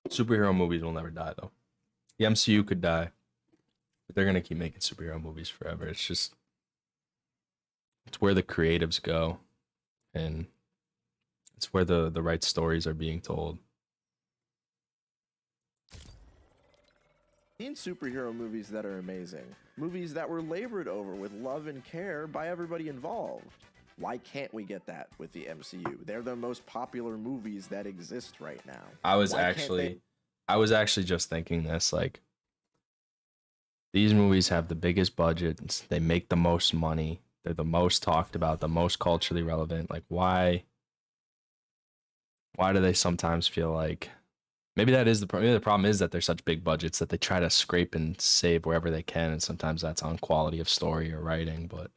Superhero movies will never die, though. The MCU could die, but they're gonna keep making superhero movies forever. It's where the creatives go, and it's where the right stories are being told. Seen superhero movies that are amazing. Movies that were labored over with love and care by everybody involved. Why can't we get that with the MCU? They're the most popular movies that exist right now. I was actually just thinking this, like, these movies have the biggest budgets, they make the most money, they're the most talked about, the most culturally relevant. Like, why do they sometimes feel like, maybe that is the problem. Maybe the problem is that they're such big budgets that they try to scrape and save wherever they can, and sometimes that's on quality of story or writing, but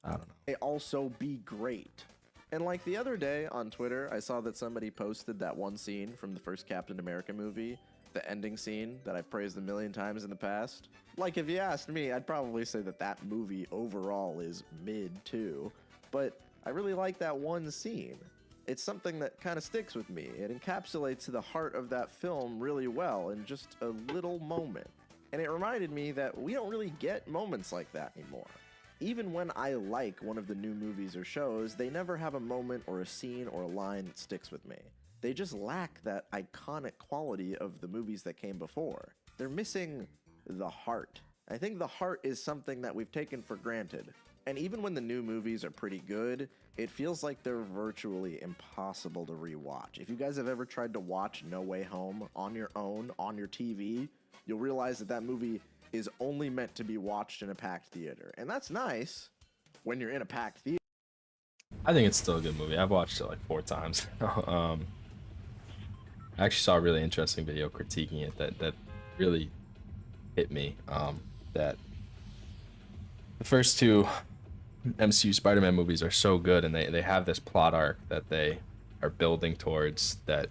I don't know. They also be great. And like the other day on Twitter, I saw that somebody posted that one scene from the first Captain America movie, the ending scene that I've praised a million times in the past. Like, if you asked me, I'd probably say that movie overall is mid too, but I really like that one scene. It's something that kind of sticks with me. It encapsulates the heart of that film really well in just a little moment. And it reminded me that we don't really get moments like that anymore. Even when I like one of the new movies or shows, they never have a moment or a scene or a line that sticks with me. They just lack that iconic quality of the movies that came before. They're missing the heart. I think the heart is something that we've taken for granted. And even when the new movies are pretty good, it feels like they're virtually impossible to rewatch. If you guys have ever tried to watch No Way Home on your own, on your TV, you'll realize that that movie is only meant to be watched in a packed theater. And that's nice when you're in a packed theater. I think it's still a good movie. I've watched it like 4 times. I actually saw a really interesting video critiquing it that really hit me. That the first 2 MCU Spider-Man movies are so good, and they have this plot arc that they are building towards that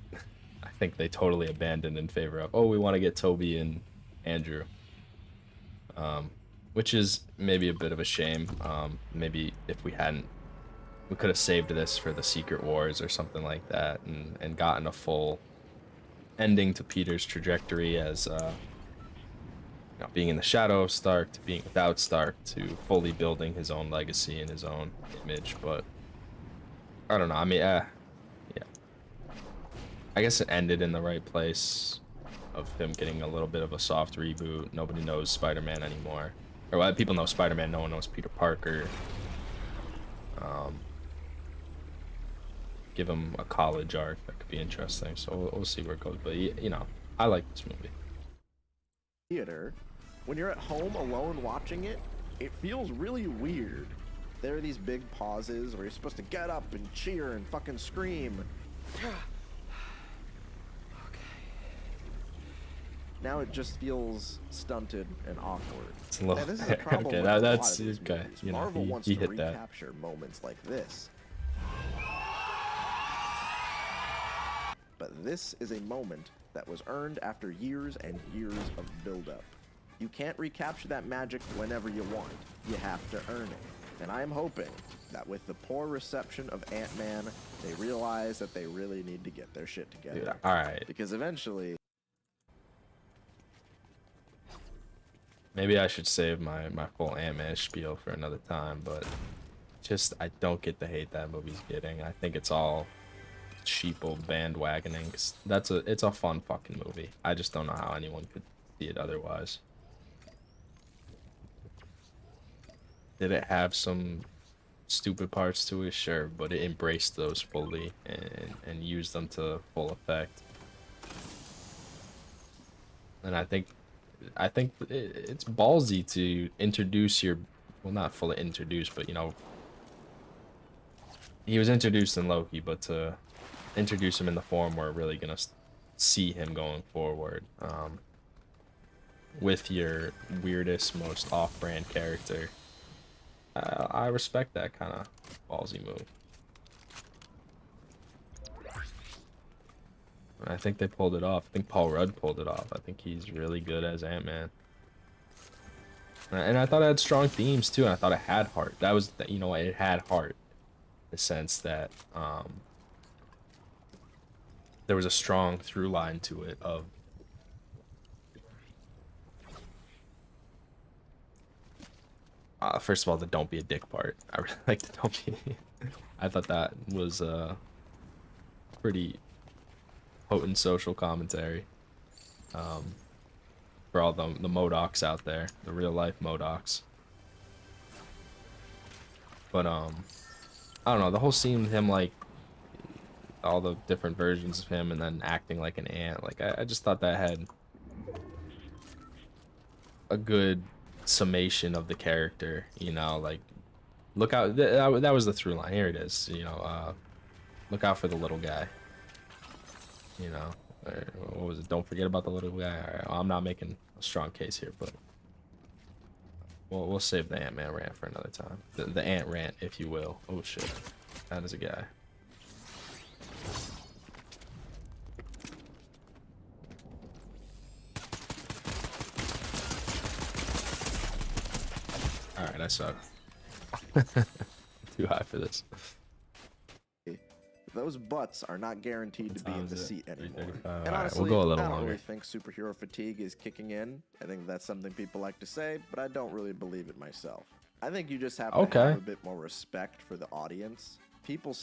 I think they totally abandoned in favor of, oh, we want to get Toby and Andrew. Which is maybe a bit of a shame. Maybe if we could have saved this for the Secret Wars or something like that, and gotten a full ending to Peter's trajectory as being in the shadow of Stark, to being without Stark, to fully building his own legacy and his own image. But I don't know. I mean, yeah. I guess it ended in the right place of him getting a little bit of a soft reboot. Nobody knows Spider-Man anymore. Or well, people know Spider-Man, no one knows Peter Parker. Give him a college arc that could be interesting. So we'll see where it goes. But you know, I like this movie. Theater, when you're at home alone watching it, it feels really weird. There are these big pauses where you're supposed to get up and cheer and fucking scream. Now it just feels stunted and awkward. It's a little, and this is a problem okay, with a lot that's of these okay. movies. You know, Marvel wants he to hit that. recapture moments like this. But this is a moment that was earned after years and years of buildup. You can't recapture that magic whenever you want. You have to earn it. And I am hoping that with the poor reception of Ant-Man, they realize that they really need to get their shit together. Dude, all right. Because eventually... Maybe I should save my full Ant-Man spiel for another time, but just I don't get the hate that movie's getting. I think it's all sheeple bandwagoning. 'Cause it's a fun fucking movie. I just don't know how anyone could see it otherwise. Did it have some stupid parts to it? Sure, but it embraced those fully and used them to full effect. And I think it's ballsy to introduce your, well, not fully introduce, but you know, he was introduced in Loki, but to introduce him in the form we're really gonna see him going forward, with your weirdest, most off-brand character. I respect that kind of ballsy move. I think they pulled it off. I think Paul Rudd pulled it off. I think he's really good as Ant-Man. And I thought it had strong themes too, and I thought it had heart. That was, you know, it had heart. In the sense that there was a strong through line to it of first of all, the don't be a dick part. I really like the don't be. I thought that was pretty potent social commentary for all the MODOKs out there, the real life MODOKs. But I don't know, the whole scene with him, like all the different versions of him and then acting like an ant, like I just thought that had a good summation of the character, you know, like look out, that was the through line. Here it is, you know, look out for the little guy, you know, or what was it, don't forget about the little guy. All right, well, I'm not making a strong case here, but we'll save the Ant-Man rant for another time, the ant rant, if you will. Oh shit, that is a guy. Alright, I suck. Too high for this. Those butts are not guaranteed to be in the seat anymore. And Alright, honestly, we'll go a little I don't longer. really think superhero fatigue is kicking in. I think that's something people like to say, but I don't really believe it myself. I think you just have to have a bit more respect for the audience. People...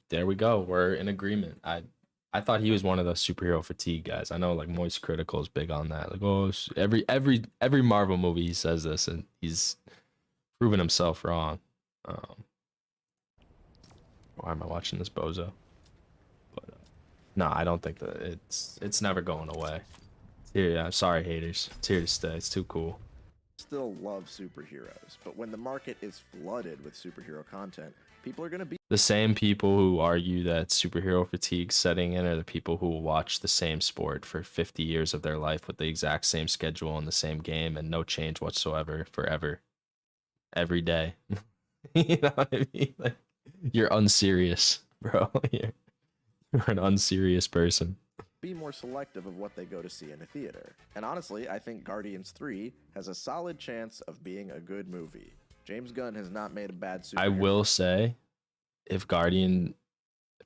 There we go. We're in agreement. I thought he was one of the superhero fatigue guys. I know, like, Moist Critical is big on that. Like, oh, every Marvel movie he says this, and he's proven himself wrong. Why am I watching this bozo? But no, I don't think that it's never going away. It's here, yeah. Sorry, haters. It's here to stay. It's too cool. Still love superheroes, but when the market is flooded with superhero content, people are going to be The same people who argue that superhero fatigue setting in are the people who will watch the same sport for 50 years of their life with the exact same schedule and the same game and no change whatsoever forever. Every day. You know what I mean? Like, you're unserious, bro. You're an unserious person. more selective of what they go to see in a theater. And honestly, I think Guardians 3 has a solid chance of being a good movie. James Gunn has not made a bad superhero. I will say, if Guardians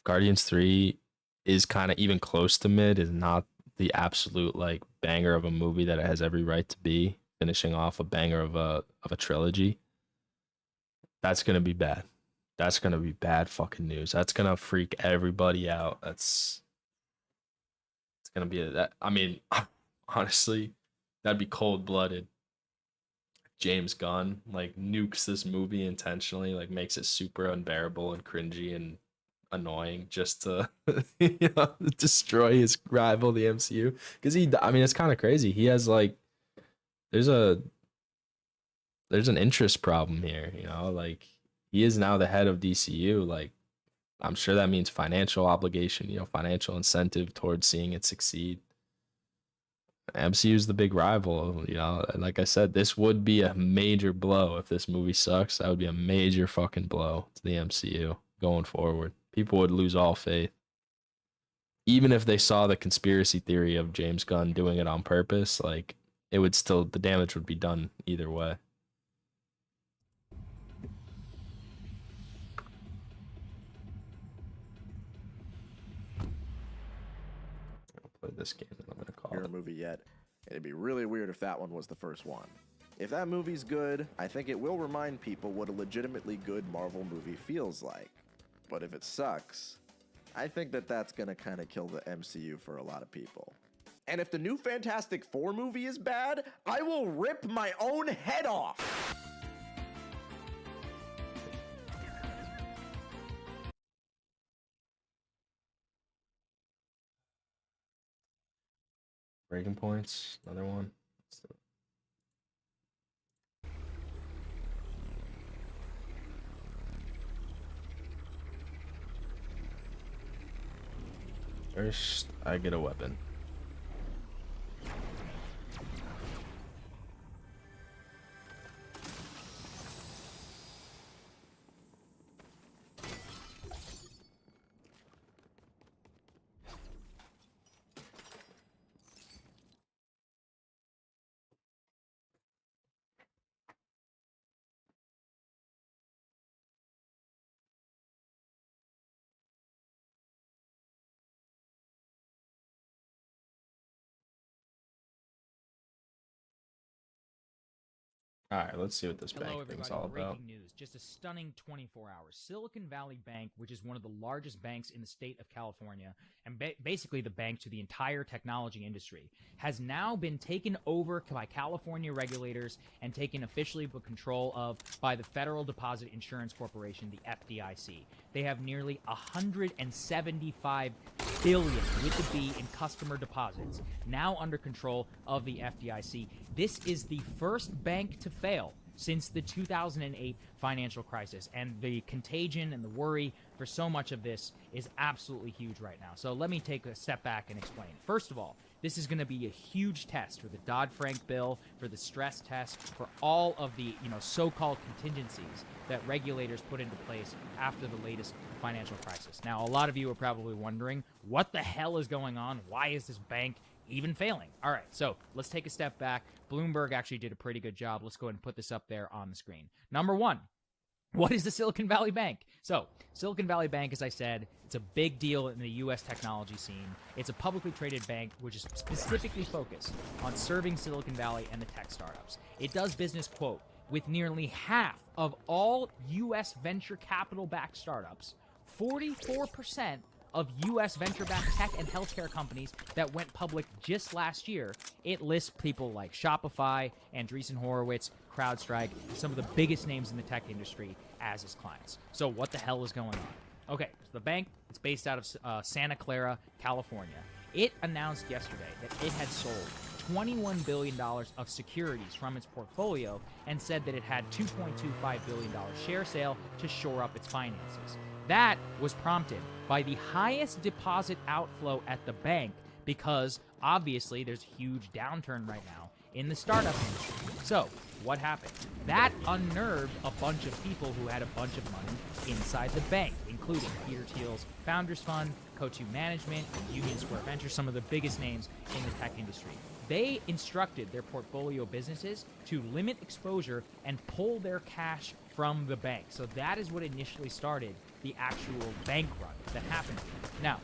3 is kind of even close to mid, is not the absolute like banger of a movie that it has every right to be, finishing off a banger of a trilogy, that's gonna be bad. That's gonna be bad fucking news. That's gonna freak everybody out. It's gonna be that. I mean, honestly, that'd be cold blooded. James Gunn like nukes this movie intentionally, like makes it super unbearable and cringy and annoying just to destroy his rival, the MCU. Because I mean, it's kind of crazy. He has like, there's an interest problem here, like he is now the head of DCU. Like, I'm sure that means financial obligation, financial incentive towards seeing it succeed. MCU is the big rival, and like I said, this would be a major blow if this movie sucks. That would be a major fucking blow to the MCU going forward. People would lose all faith. Even if they saw the conspiracy theory of James Gunn doing it on purpose, like, it would still, the damage would be done either way. I'll play this game and I'm gonna call it a movie yet. It'd be really weird if that one was the first one. If that movie's good, I think it will remind people what a legitimately good Marvel movie feels like. But if it sucks, I think that that's gonna kind of kill the MCU for a lot of people. And if the new Fantastic Four movie is bad, I will rip my own head off. Breaking Points, another one. First, I get a weapon. All right, let's see what this bank thing's all about. Breaking news. Just a stunning 24 hours. Silicon Valley Bank, which is one of the largest banks in the state of California, and basically the bank to the entire technology industry, has now been taken over by California regulators and taken officially control of by the Federal Deposit Insurance Corporation, the FDIC. They have nearly $175 billion with the B in customer deposits, now under control of the FDIC. This is the first bank to fail since the 2008 financial crisis, and the contagion and the worry for so much of this is absolutely huge right now. So let me take a step back and explain. First of all, this is going to be a huge test for the Dodd-Frank bill, for the stress test, for all of the so-called contingencies that regulators put into place after the latest financial crisis. Now, a lot of you are probably wondering, what the hell is going on? Why is this bank even failing? All right, so let's take a step back. Bloomberg actually did a pretty good job. Let's go ahead and put this up there on the screen. Number one, what is the Silicon Valley Bank? So, Silicon Valley Bank, as I said, it's a big deal in the U.S. technology scene. It's a publicly traded bank which is specifically focused on serving Silicon Valley and the tech startups. It does business, quote, with nearly half of all U.S. venture capital-backed startups. 44% of U.S. venture-backed tech and healthcare companies that went public just last year. It lists people like Shopify, Andreessen Horowitz, CrowdStrike, some of the biggest names in the tech industry as its clients. So what the hell is going on? Okay, so the bank, it's based out of Santa Clara, California. It announced yesterday that it had sold $21 billion of securities from its portfolio and said that it had $2.25 billion share sale to shore up its finances. That was prompted by the highest deposit outflow at the bank because obviously there's a huge downturn right now in the startup industry. So what happened? That unnerved a bunch of people who had a bunch of money inside the bank, including Peter Thiel's Founders Fund, Coatue Management, Union Square Ventures, some of the biggest names in the tech industry. They instructed their portfolio businesses to limit exposure and pull their cash from the bank. So that is what initially started the actual bank run that happened here. Now,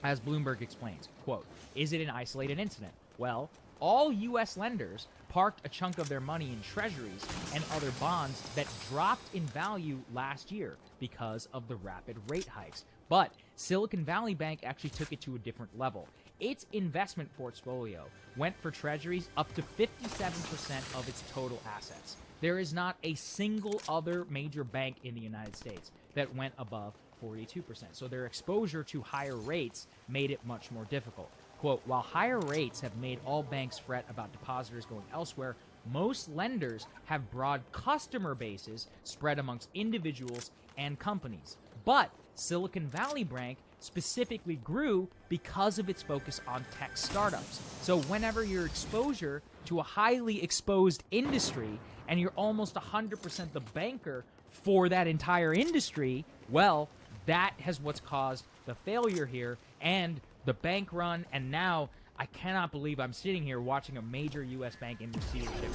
as Bloomberg explains, quote, is it an isolated incident? Well, all U.S. lenders parked a chunk of their money in treasuries and other bonds that dropped in value last year because of the rapid rate hikes. But Silicon Valley Bank actually took it to a different level. Its investment portfolio went for treasuries up to 57% of its total assets. There is not a single other major bank in the United States that went above 42%. So their exposure to higher rates made it much more difficult. Quote, while higher rates have made all banks fret about depositors going elsewhere, most lenders have broad customer bases spread amongst individuals and companies. But Silicon Valley Bank specifically grew because of its focus on tech startups. So whenever your exposure to a highly exposed industry and you're almost 100% the banker for that entire industry, well, that has what's caused the failure here and the bank run, and now I cannot believe I'm sitting here watching a major U.S. bank in receivership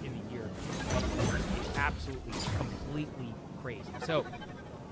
in the year. It's absolutely, completely crazy. So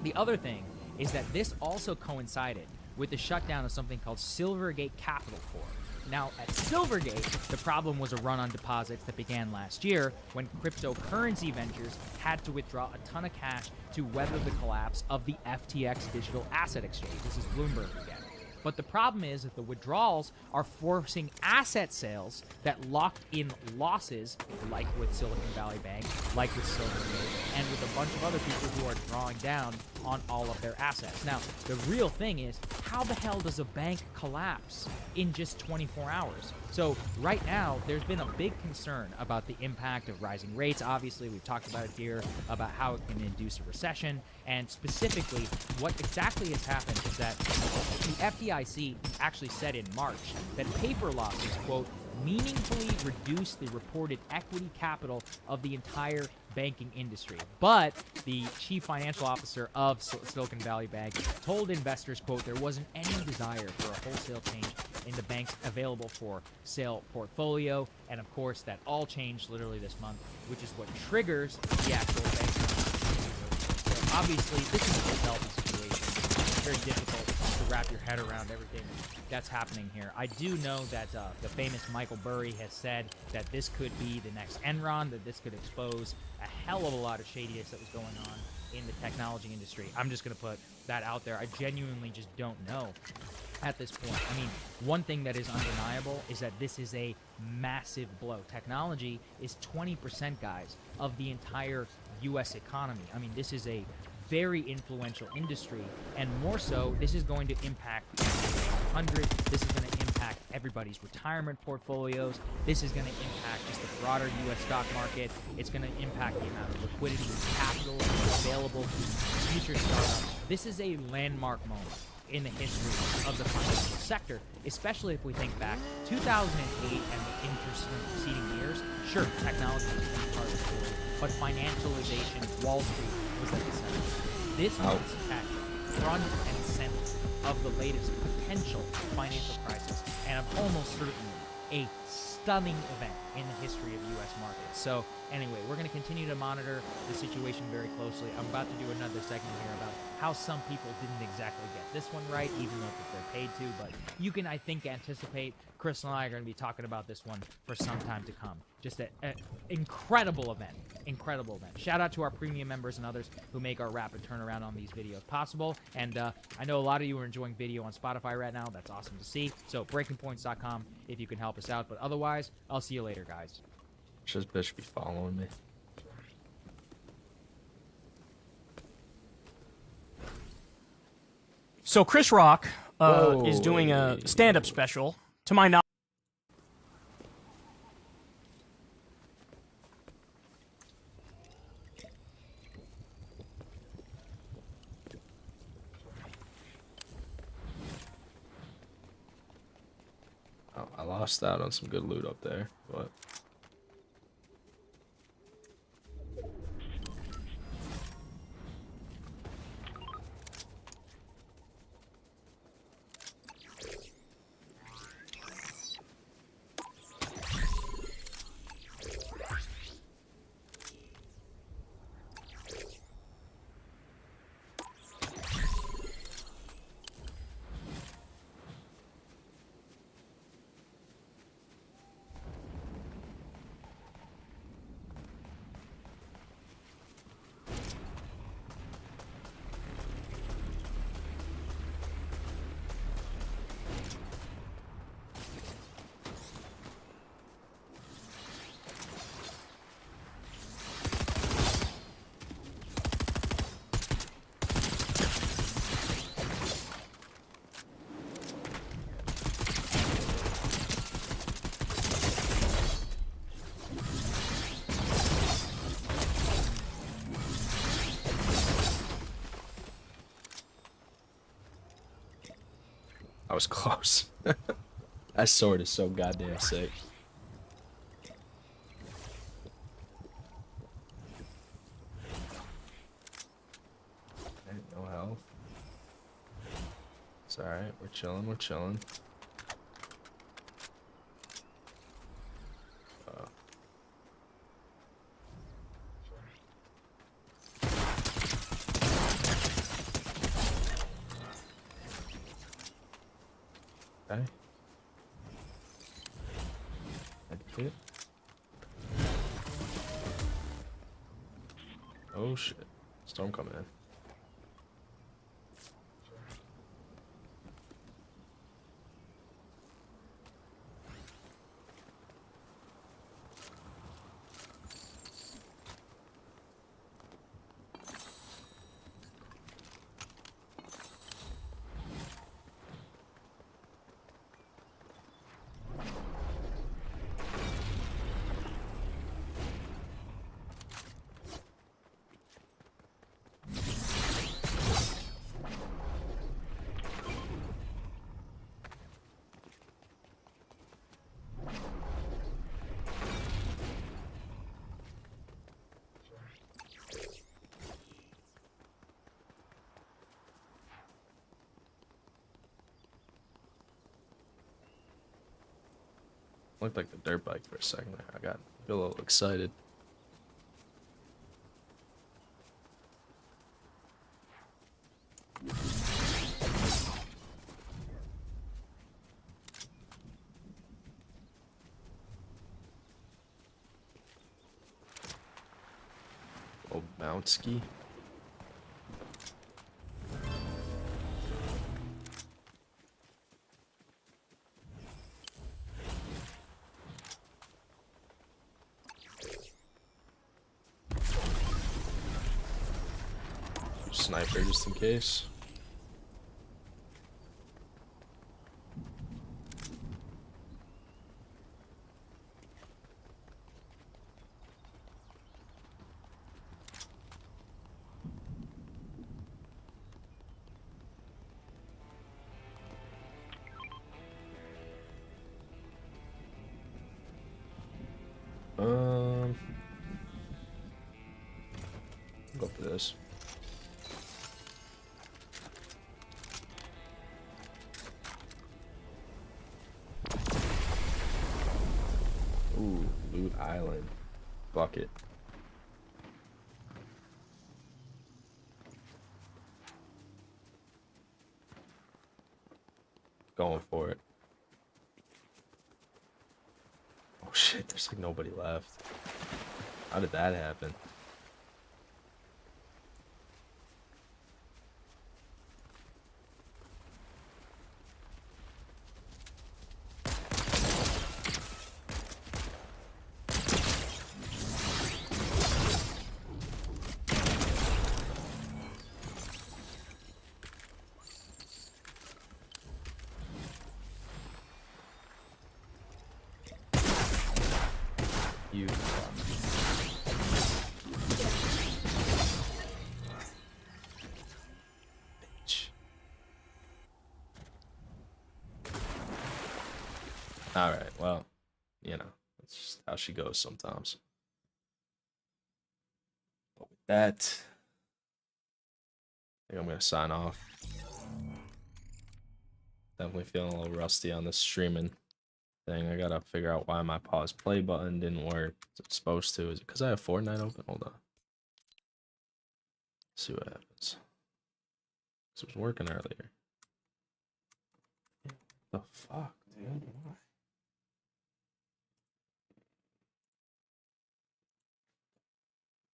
the other thing is that this also coincided with the shutdown of something called Silvergate Capital Corp. Now, at Silvergate, the problem was a run on deposits that began last year when cryptocurrency ventures had to withdraw a ton of cash to weather the collapse of the FTX digital asset exchange. This is Bloomberg again. But the problem is that the withdrawals are forcing asset sales that locked in losses, like with Silicon Valley Bank, like with Silvergate, and with a bunch of other people who are drawing down on all of their assets. Now, the real thing is, how the hell does a bank collapse in just 24 hours? So right now, there's been a big concern about the impact of rising rates. Obviously, we've talked about it here, about how it can induce a recession, and specifically, what exactly has happened is that the FDIC actually said in March that paper losses, quote, meaningfully reduce the reported equity capital of the entire banking industry. But the chief financial officer of Silicon Valley Bank told investors, quote, there wasn't any desire for a wholesale change in the bank's available for sale portfolio. And of course, that all changed literally this month, which is what triggers the actual bank. So obviously, this is a developing situation. It's very difficult to wrap your head around everything that's happening here. I do know that the famous Michael Burry has said that this could be the next Enron, that this could expose a hell of a lot of shadiness that was going on in the technology industry. I'm just going to put that out there. I genuinely just don't know at this point. I mean, one thing that is undeniable is that this is a massive blow. Technology is 20%, guys, of the entire U.S. economy. I mean, this is a very influential industry, and more so, this is going to impact the S&P 500. This is going to impact everybody's retirement portfolios. This is going to impact just the broader U.S. stock market. It's going to impact the amount of liquidity and capital available to future startups. This is a landmark moment in the history of the financial sector, especially if we think back 2008 and the interceding years. Sure, technology was a big part of the story, but financialization, Wall Street was at the center. This puts tech front and center of the latest potential financial crisis, and of almost certainly a stunning event in the history of U.S. markets. So anyway, we're going to continue to monitor the situation very closely. I'm about to do another segment here about how some people didn't exactly get this one right, even though they're paid to. But you can, I think, anticipate Chris and I are going to be talking about this one for some time to come. Just an incredible event. Incredible event. Shout out to our premium members and others who make our rapid turnaround on these videos possible. And I know a lot of you are enjoying video on Spotify right now. That's awesome to see. So breakingpoints.com if you can help us out. But otherwise, I'll see you later, guys. Just bitch be following me. So Chris Rock is doing a stand-up special. To my knowledge. Oh, I lost out on some good loot up there, but. I was close. That sword is so goddamn sick. Okay, no health. It's alright, we're chilling, we're chilling. Okay. That's it. Oh shit. Storm coming in. Looked like the dirt bike for a second there. I got a little excited. Old mount ski. Sniper just in case. Go for this. Boot Island. Bucket. Going for it. Oh shit, there's like nobody left. How did that happen? You bitch. Alright, well, you know, that's just how she goes sometimes. But with that, I think I'm gonna sign off. Definitely feeling a little rusty on this streaming thing. I gotta figure out why my pause play button didn't work. It's supposed to. Is it because I have Fortnite open? Hold on. See what happens. This was working earlier. What the fuck, dude? Why?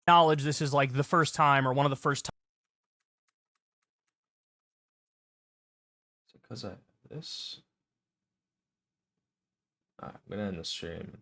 Acknowledge this is like the first time or one of the first times. Is it because I have this? I'm gonna end the stream.